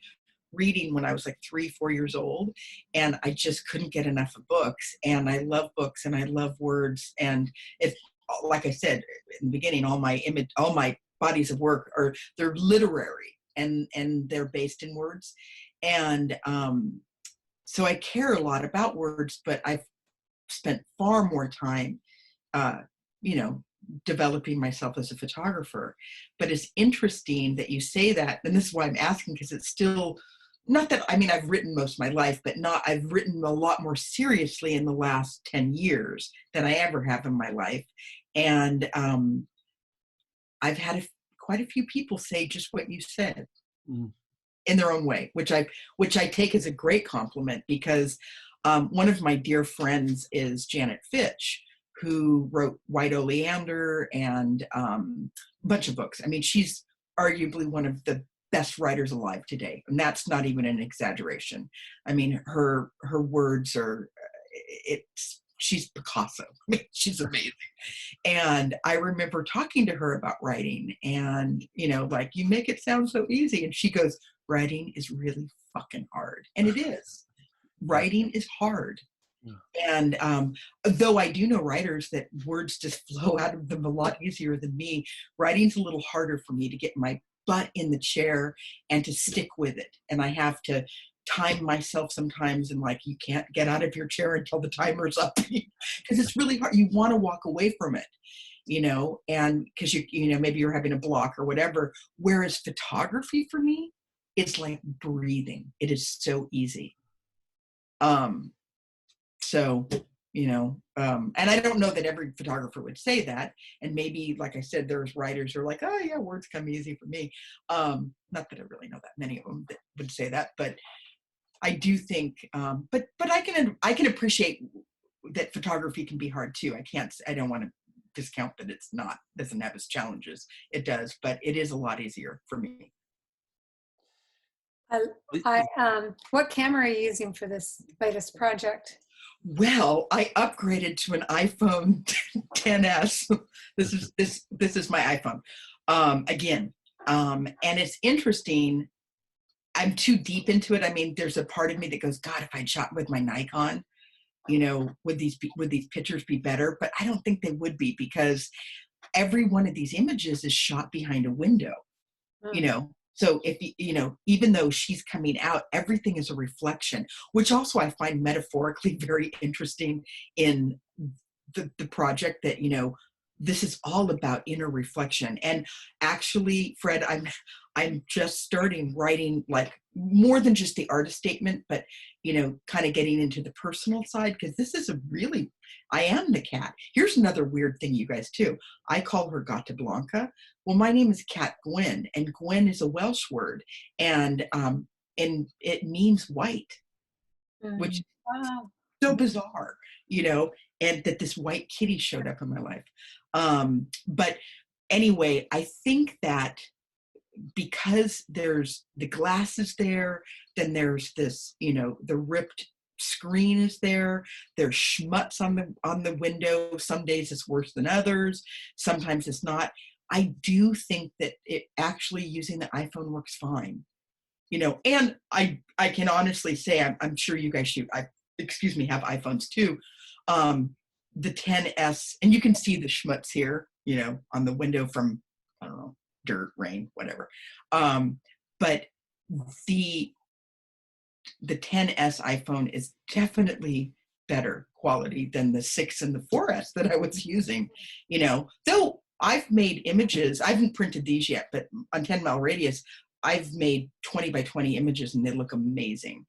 reading when I was like 3-4 years old, and I just couldn't get enough of books. And I love books and I love words. And if, like I said in the beginning, all my bodies of work they're literary and they're based in words. And so I care a lot about words, but I've spent far more time, developing myself as a photographer. But it's interesting that you say that, and this is why I'm asking, because it's still not that, I mean, I've written most of my life, but I've written a lot more seriously in the last 10 years than I ever have in my life. And I've had quite a few people say just what you said in their own way, which I take as a great compliment, because one of my dear friends is Janet Fitch, who wrote White Oleander and a bunch of books. I mean, she's arguably one of the best writers alive today, and that's not even an exaggeration. I mean, her words are, she's Picasso. I mean, she's amazing. And I remember talking to her about writing, and like, you make it sound so easy, and she goes, writing is really fucking hard. And it is. Writing is hard. And though I do know writers that words just flow out of them a lot easier than me, writing's a little harder for me to get my butt in the chair and to stick with it. And I have to time myself sometimes, and like, you can't get out of your chair until the timer's up, because it's really hard. You want to walk away from it, and because maybe you're having a block or whatever. Whereas photography for me, it's like breathing. It is so easy. And I don't know that every photographer would say that. And maybe, like I said, there's writers who are like, oh yeah, words come easy for me. Not that I really know that many of them that would say that, but I do think, but I can appreciate that photography can be hard too. I don't want to discount that it's not, doesn't have its challenges. It does, but it is a lot easier for me. What camera are you using for this latest project? Well, I upgraded to an iPhone XS. This is my iPhone again, and it's interesting. I'm too deep into it. I mean, there's a part of me that goes, God, if I'd shot with my Nikon, would these pictures be better? But I don't think they would be, because every one of these images is shot behind a window. So if even though she's coming out, everything is a reflection, which also I find metaphorically very interesting in the project, that, this is all about inner reflection. And actually, Fred, I'm just starting writing, like, more than just the artist statement, but, kind of getting into the personal side, because this is I am the cat. Here's another weird thing, you guys, too. I call her Gata Blanca. Well, my name is Cat Gwynn, and Gwynn is a Welsh word, and it means white, which is so bizarre, and that this white kitty showed up in my life. But anyway, I think that because there's the glasses there, then there's this, the ripped screen is there. There's schmutz on the window. Some days it's worse than others. Sometimes it's not. I do think that it actually, using the iPhone, works fine. And I can honestly say, I'm sure you guys have iPhones too. The XS, and you can see the schmutz here, on the window from, I don't know, dirt, rain, whatever. But the XS iPhone is definitely better quality than the 6 and the 4S that I was using, though I've made images. I haven't printed these yet, but on 10 mile radius, I've made 20 by 20 images, and they look amazing.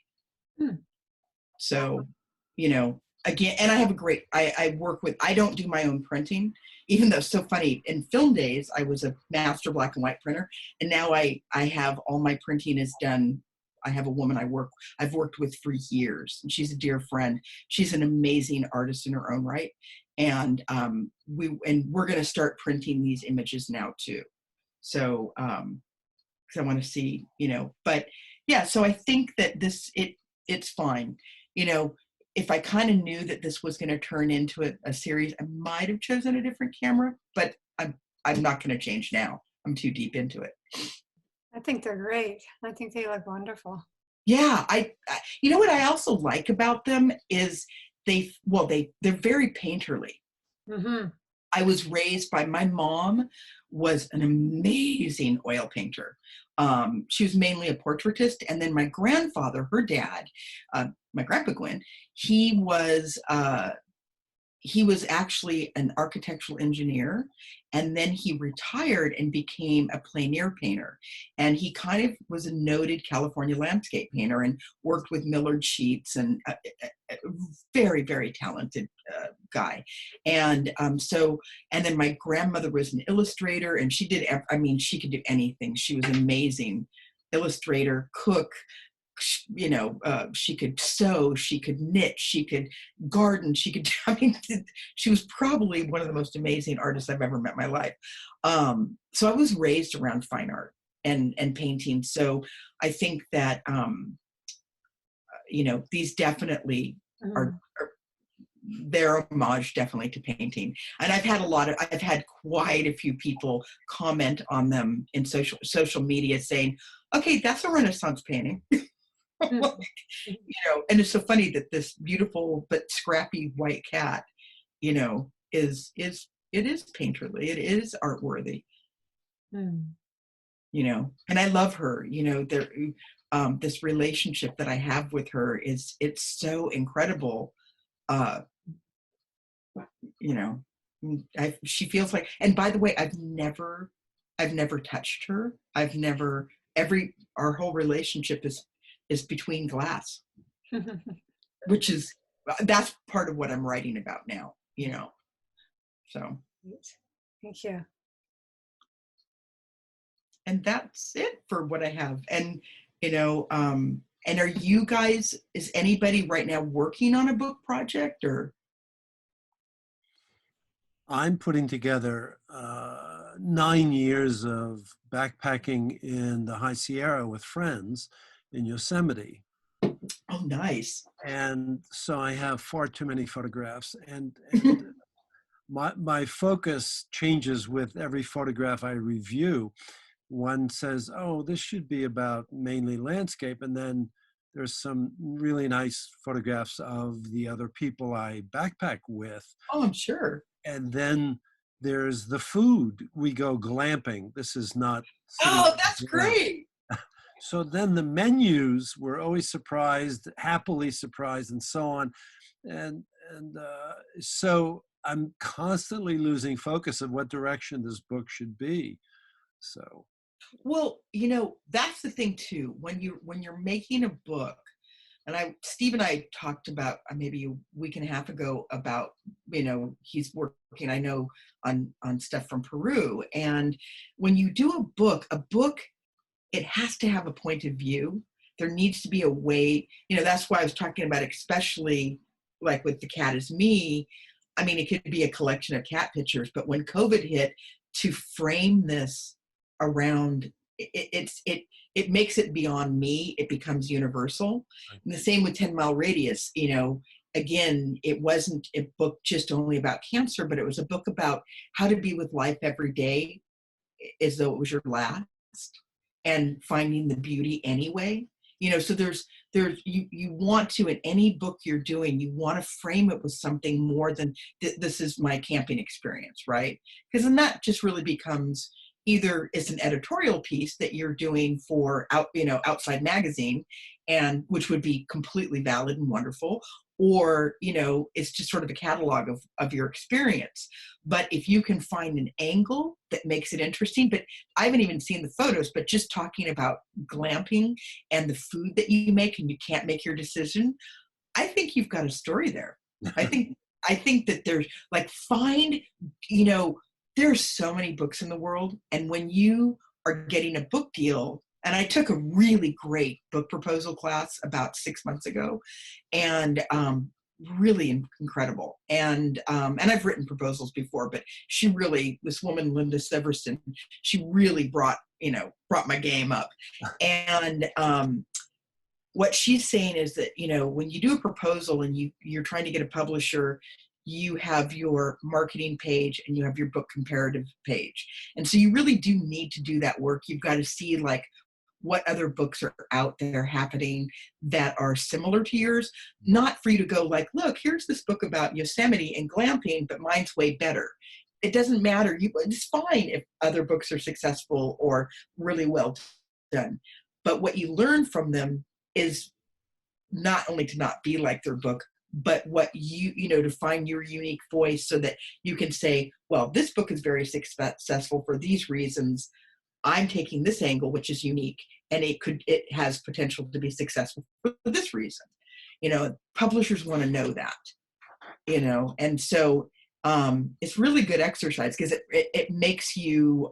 So, again, and I have I work with, I don't do my own printing, even though it's so funny. In film days, I was a master black and white printer, and now I have all my printing is done. I have a woman I've worked with for years, and she's a dear friend. She's an amazing artist in her own right. And we're going to start printing these images now too. So, because I want to see, but yeah, so I think that it's fine. If I kind of knew that this was going to turn into a series, I might have chosen a different camera, but I'm not going to change now. I'm too deep into it. I think they're great. I think they look wonderful. Yeah, what I also like about them is they're very painterly. Mm-hmm. I was raised by, my mom was an amazing oil painter. She was mainly a portraitist. And then my grandfather, her dad, my grandpa Gwynn, he was actually an architectural engineer, and then he retired and became a plein air painter. And he kind of was a noted California landscape painter and worked with Millard Sheets, and a very, very talented guy. And and then my grandmother was an illustrator, and she could do anything. She was amazing illustrator, cook. She could sew, she could knit, she could garden, she was probably one of the most amazing artists I've ever met in my life. So I was raised around fine art and painting. So I think that, these definitely are their homage definitely to painting. And I've had quite a few people comment on them in social media saying, okay, that's a Renaissance painting. And it's so funny that this beautiful but scrappy white cat, is painterly. It is artworthy. you know, and I love her, you know, there, this relationship that I have with her it's so incredible. You know, she feels like, and by the way, I've never touched her. Our whole relationship is between glass, which is, that's part of what I'm writing about now, you know, so. Thank you. And that's it for what I have. And, you know, and are you guys, is anybody right now working on a book project or? I'm putting together 9 years of backpacking in the High Sierra with friends in Yosemite. Oh, nice. And so I have far too many photographs, and my focus changes with every photograph I review. One says, oh, this should be about mainly landscape, and then there's some really nice photographs of the other people I backpack with. Oh, I'm sure. And then there's the food. We go glamping. This is not. Oh, that's great. So then the menus were always surprised, happily surprised, and so on. And so I'm constantly losing focus of what direction this book should be. So. Well, you know, that's the thing too. When you're making a book, and Steve and I talked about maybe a week and a half ago about, you know, he's working, I know, on stuff from Peru. And when you do a book, it has to have a point of view. There needs to be a way, you know, that's why I was talking about, especially like with The Cat Is Me. I mean, it could be a collection of cat pictures, but when COVID hit, to frame this around, it makes it beyond me. It becomes universal. And the same with 10 Mile Radius, you know, again, it wasn't a book just only about cancer, but it was a book about how to be with life every day as though it was your last, and finding the beauty anyway. You know, so there's you want to, in any book you're doing, you want to frame it with something more than this is my camping experience, right? Because then that just really becomes, either it's an editorial piece that you're doing for Outside Magazine, and which would be completely valid and wonderful, or, you know, it's just sort of a catalog of your experience. But if you can find an angle that makes it interesting, but I haven't even seen the photos, but just talking about glamping and the food that you make and you can't make your decision, I think you've got a story there. I think that there's like, you know, there's so many books in the world, and when you are getting a book deal, and I took a really great book proposal class about 6 months ago, and really incredible. And I've written proposals before, but this woman, Linda Severson, she really brought my game up. And what she's saying is that, you know, when you do a proposal and you're trying to get a publisher, you have your marketing page and you have your book comparative page. And so you really do need to do that work. You've got to see like what other books are out there happening that are similar to yours, not for you to go like, look, here's this book about Yosemite and glamping, but mine's way better. It doesn't matter. It's fine if other books are successful or really well done. But what you learn from them is not only to not be like their book, but what to find your unique voice so that you can say, well, this book is very successful for these reasons. I'm taking this angle, which is unique, and it has potential to be successful for this reason. You know, publishers want to know that, you know, and so it's really good exercise because it makes you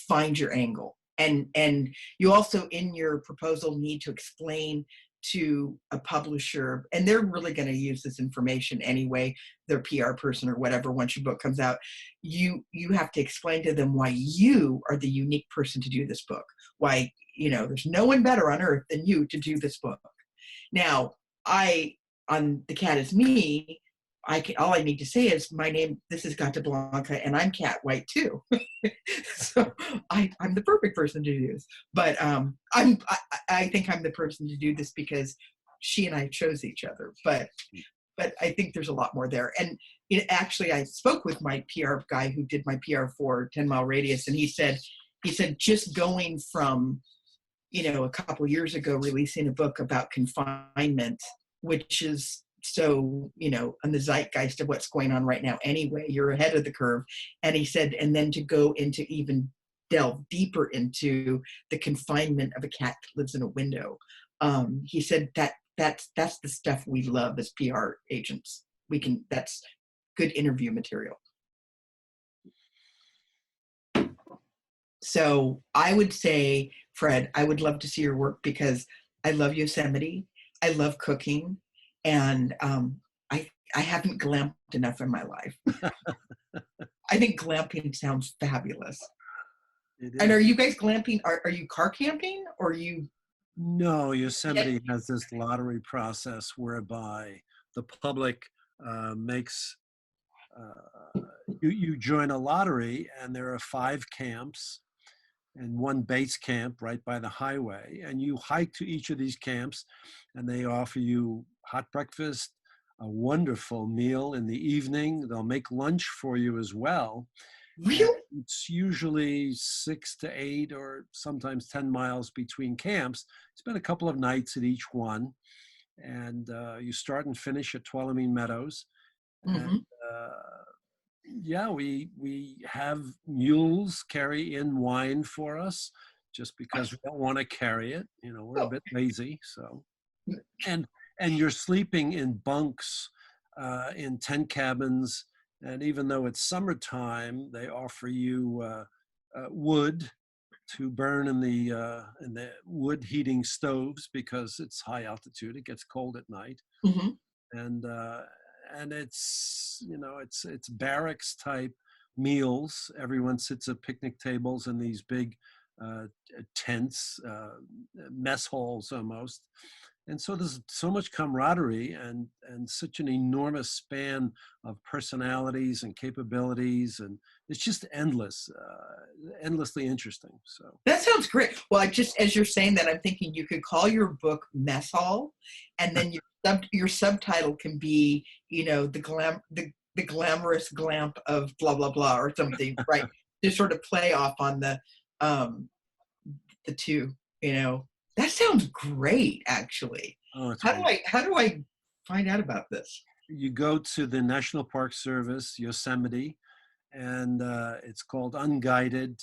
find your angle. And you also, in your proposal, need to explain to a publisher, and they're really going to use this information anyway, their PR person or whatever, once your book comes out, you have to explain to them why you are the unique person to do this book, why, you know, there's no one better on earth than you to do this book. Now, on The Cat Is Me, all I need to say is my name, this is Gata Blanca, and I'm cat white too. So I'm the perfect person to do this. But I think I'm the person to do this because she and I chose each other. But I think there's a lot more there. And actually, I spoke with my PR guy who did my PR for 10 Mile Radius, and he said, he said just going from, a couple years ago releasing a book about confinement, which is so, on the zeitgeist of what's going on right now anyway, you're ahead of the curve. And he said, and then to go into even delve deeper into the confinement of a cat that lives in a window. He said that's the stuff we love as PR agents. That's good interview material. So I would say, Fred, I would love to see your work because I love Yosemite. I love cooking. And I haven't glamped enough in my life. I think glamping sounds fabulous. And are you guys glamping? Are you car camping or are you? No, Yosemite has this lottery process whereby the public makes, you join a lottery and there are 5 camps and 1 base camp right by the highway. And you hike to each of these camps and they offer you hot breakfast, a wonderful meal in the evening. They'll make lunch for you as well. Really? It's usually 6 to 8 or sometimes 10 miles between camps. Spend a couple of nights at each one. And you start and finish at Tuolumne Meadows. Mm-hmm. And yeah, we have mules carry in wine for us just because we don't want to carry it. We're a bit lazy. So, and you're sleeping in bunks in tent cabins. And even though it's summertime, they offer you wood to burn in the wood heating stoves because it's high altitude. It gets cold at night. Mm-hmm. And it's it's barracks type meals. Everyone sits at picnic tables in these big tents, mess halls almost. And so there's so much camaraderie and such an enormous span of personalities and capabilities, and it's just endlessly interesting. So that sounds great. Well, as you're saying that, I'm thinking you could call your book Mess Hall, and then your subtitle can be, the glamorous glamp of blah blah blah or something, right? To sort of play off on the two. That sounds great, actually. oh, it's How great. do I find out about this? You go to the National Park Service, Yosemite, and it's called Unguided.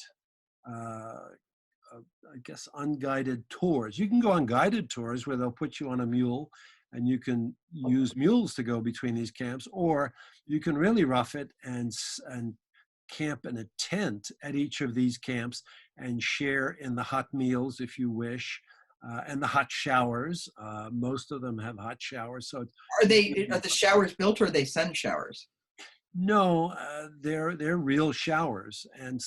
I guess unguided tours. You can go on guided tours where they'll put you on a mule and you can use mules to go between these camps, or you can really rough it and camp in a tent at each of these camps and share in the hot meals if you wish, and the hot showers. Most of them have hot showers. So Are the showers built or are they sun showers? no, they're real showers, and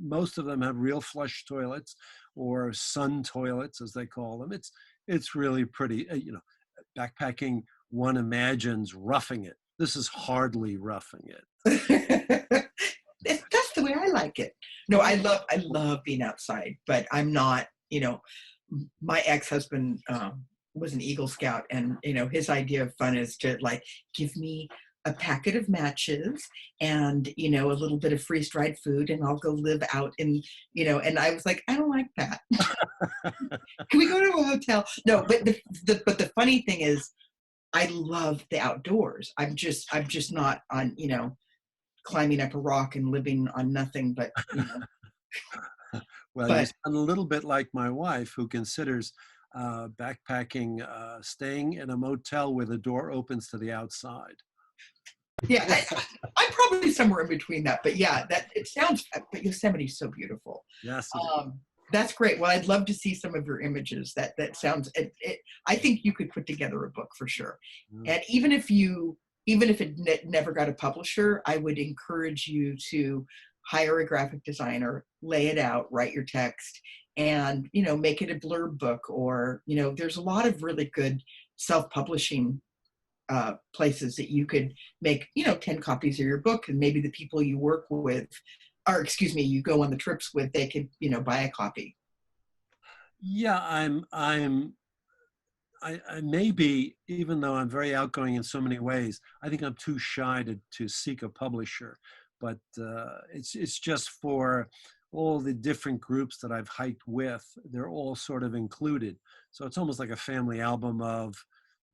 most of them have real flush toilets or sun toilets, as they call them. It's really pretty. Backpacking, one imagines roughing it. This is hardly roughing it. That's the way I like it. No, I love being outside, but I'm not. My ex-husband was an Eagle Scout, and his idea of fun is to give me a packet of matches and a little bit of freeze-dried food, and I'll go live out in and I was like, I don't like that. Can we go to a hotel? No, but the funny thing is, I love the outdoors. I'm just not on climbing up a rock and living on nothing but Well, you sound a little bit like my wife, who considers backpacking staying in a motel where the door opens to the outside. Yeah, I'm probably somewhere in between that, but yeah, it sounds. But Yosemite's so beautiful. Yes. That's great. Well, I'd love to see some of your images. That sounds. I think you could put together a book for sure. And even if it never got a publisher, I would encourage you to hire a graphic designer, lay it out, write your text, and make it a blurb book. Or there's a lot of really good self-publishing places that you could make 10 copies of your book, and maybe the people you work with, or excuse me, you go on the trips with, they could buy a copy. Yeah, I may be, even though I'm very outgoing in so many ways, I think I'm too shy to seek a publisher. But it's just for all the different groups that I've hiked with, they're all sort of included. So it's almost like a family album of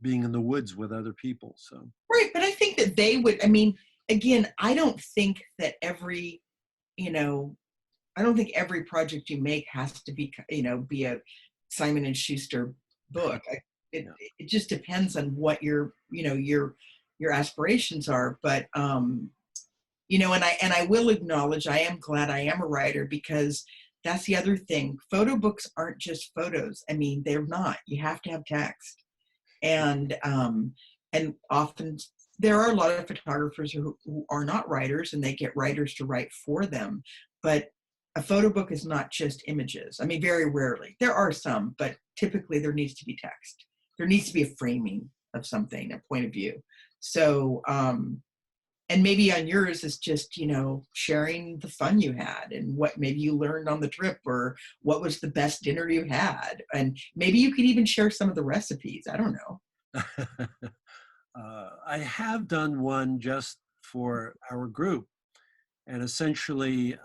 being in the woods with other people. So Right, but I think that they would, I mean, again, I don't think that every, you know, I don't think every project you make has to be, you know, be a Simon and Schuster book. It just depends on what your, you know, your aspirations are. But, you know, and I will acknowledge, I am glad I am a writer, because that's the other thing. Photo books aren't just photos. I mean, they're not. You have to have text. And often there are a lot of photographers who are not writers, and they get writers to write for them. But a photo book is not just images. I mean, very rarely. There are some, but typically there needs to be text. There needs to be a framing of something, a point of view. So, and maybe on yours is just, you know, sharing the fun you had and what maybe you learned on the trip, or what was the best dinner you had. And maybe you could even share some of the recipes. I don't know. I have done one just for our group, and essentially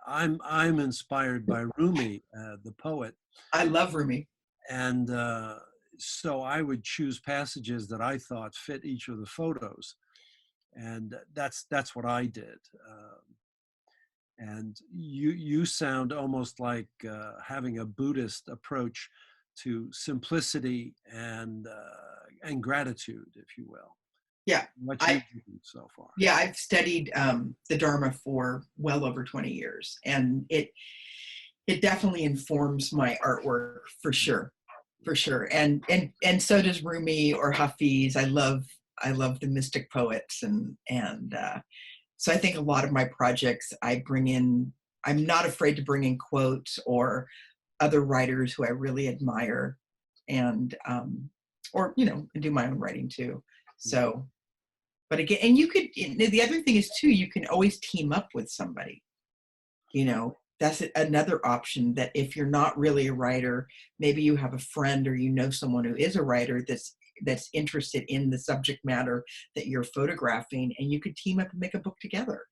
I'm inspired by Rumi, the poet. I love Rumi. And so I would choose passages that I thought fit each of the photos. And that's what I did. And you sound almost like having a Buddhist approach to simplicity and gratitude, if you will. Yeah, What you've done so far. Yeah, I've studied the Dharma for well over 20 years, and it definitely informs my artwork for sure. And so does Rumi or Hafiz. I love the mystic poets, and so I think a lot of my projects I bring in. I'm not afraid to bring in quotes or other writers who I really admire, and or, you know, and do my own writing too. So. But again, and you could, the other thing is too, you can always team up with somebody. You know, that's another option, that if you're not really a writer, maybe you have a friend or you know someone who is a writer that's interested in the subject matter that you're photographing, and you could team up and make a book together.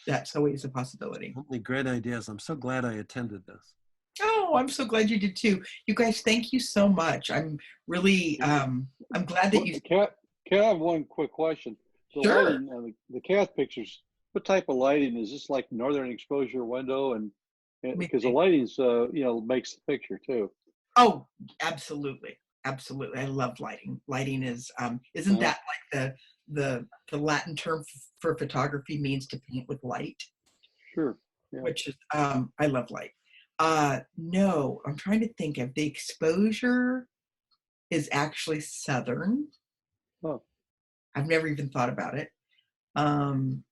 That's always a possibility. Only great ideas. I'm so glad I attended this. Oh, I'm so glad you did too. You guys, thank you so much. I'm really, I'm glad that you. Can I have one quick question? The Sure. lighting, the cat pictures, what type of lighting is this? Like northern exposure window, and because the lighting's you know, makes the picture too. Oh, absolutely, absolutely. I love lighting. Lighting is isn't that like the Latin term for photography means to paint with light? Sure. Yeah. Which is I love light. No, I'm trying to think of the exposure is actually southern. Oh. I've never even thought about it. Well,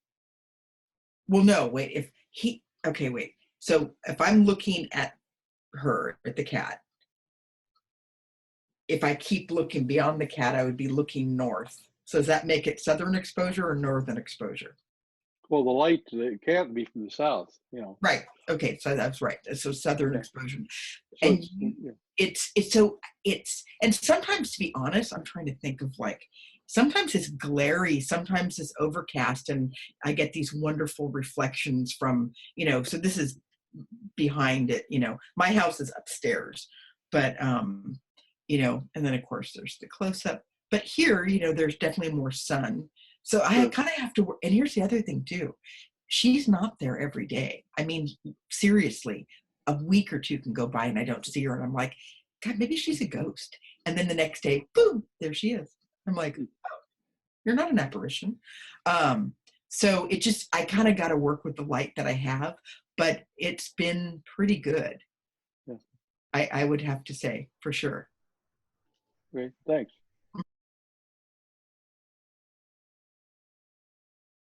no, wait, wait. So if I'm looking at her, at the cat, if I keep looking beyond the cat, I would be looking north. So does that make it southern exposure or northern exposure? Well, the light, it can't be from the south, you know. Right. Okay. So that's right. So southern exposure. So And and sometimes, to be honest, I'm trying to think of, like, sometimes it's glary, sometimes it's overcast, and I get these wonderful reflections from, you know, so this is behind it, you know, my house is upstairs, but you know, and then of course there's the close-up, but here, you know, there's definitely more sun. So I kind of have to work. And here's the other thing too, she's not there every day. I mean, seriously, a week or two can go by and I don't see her, and I'm like, God, maybe she's a ghost. And then the next day, boom, there she is. I'm like, oh, you're not an apparition. So it just, I kind of got to work with the light that I have, but it's been pretty good. Yeah. I would have to say, for sure. Great, thanks.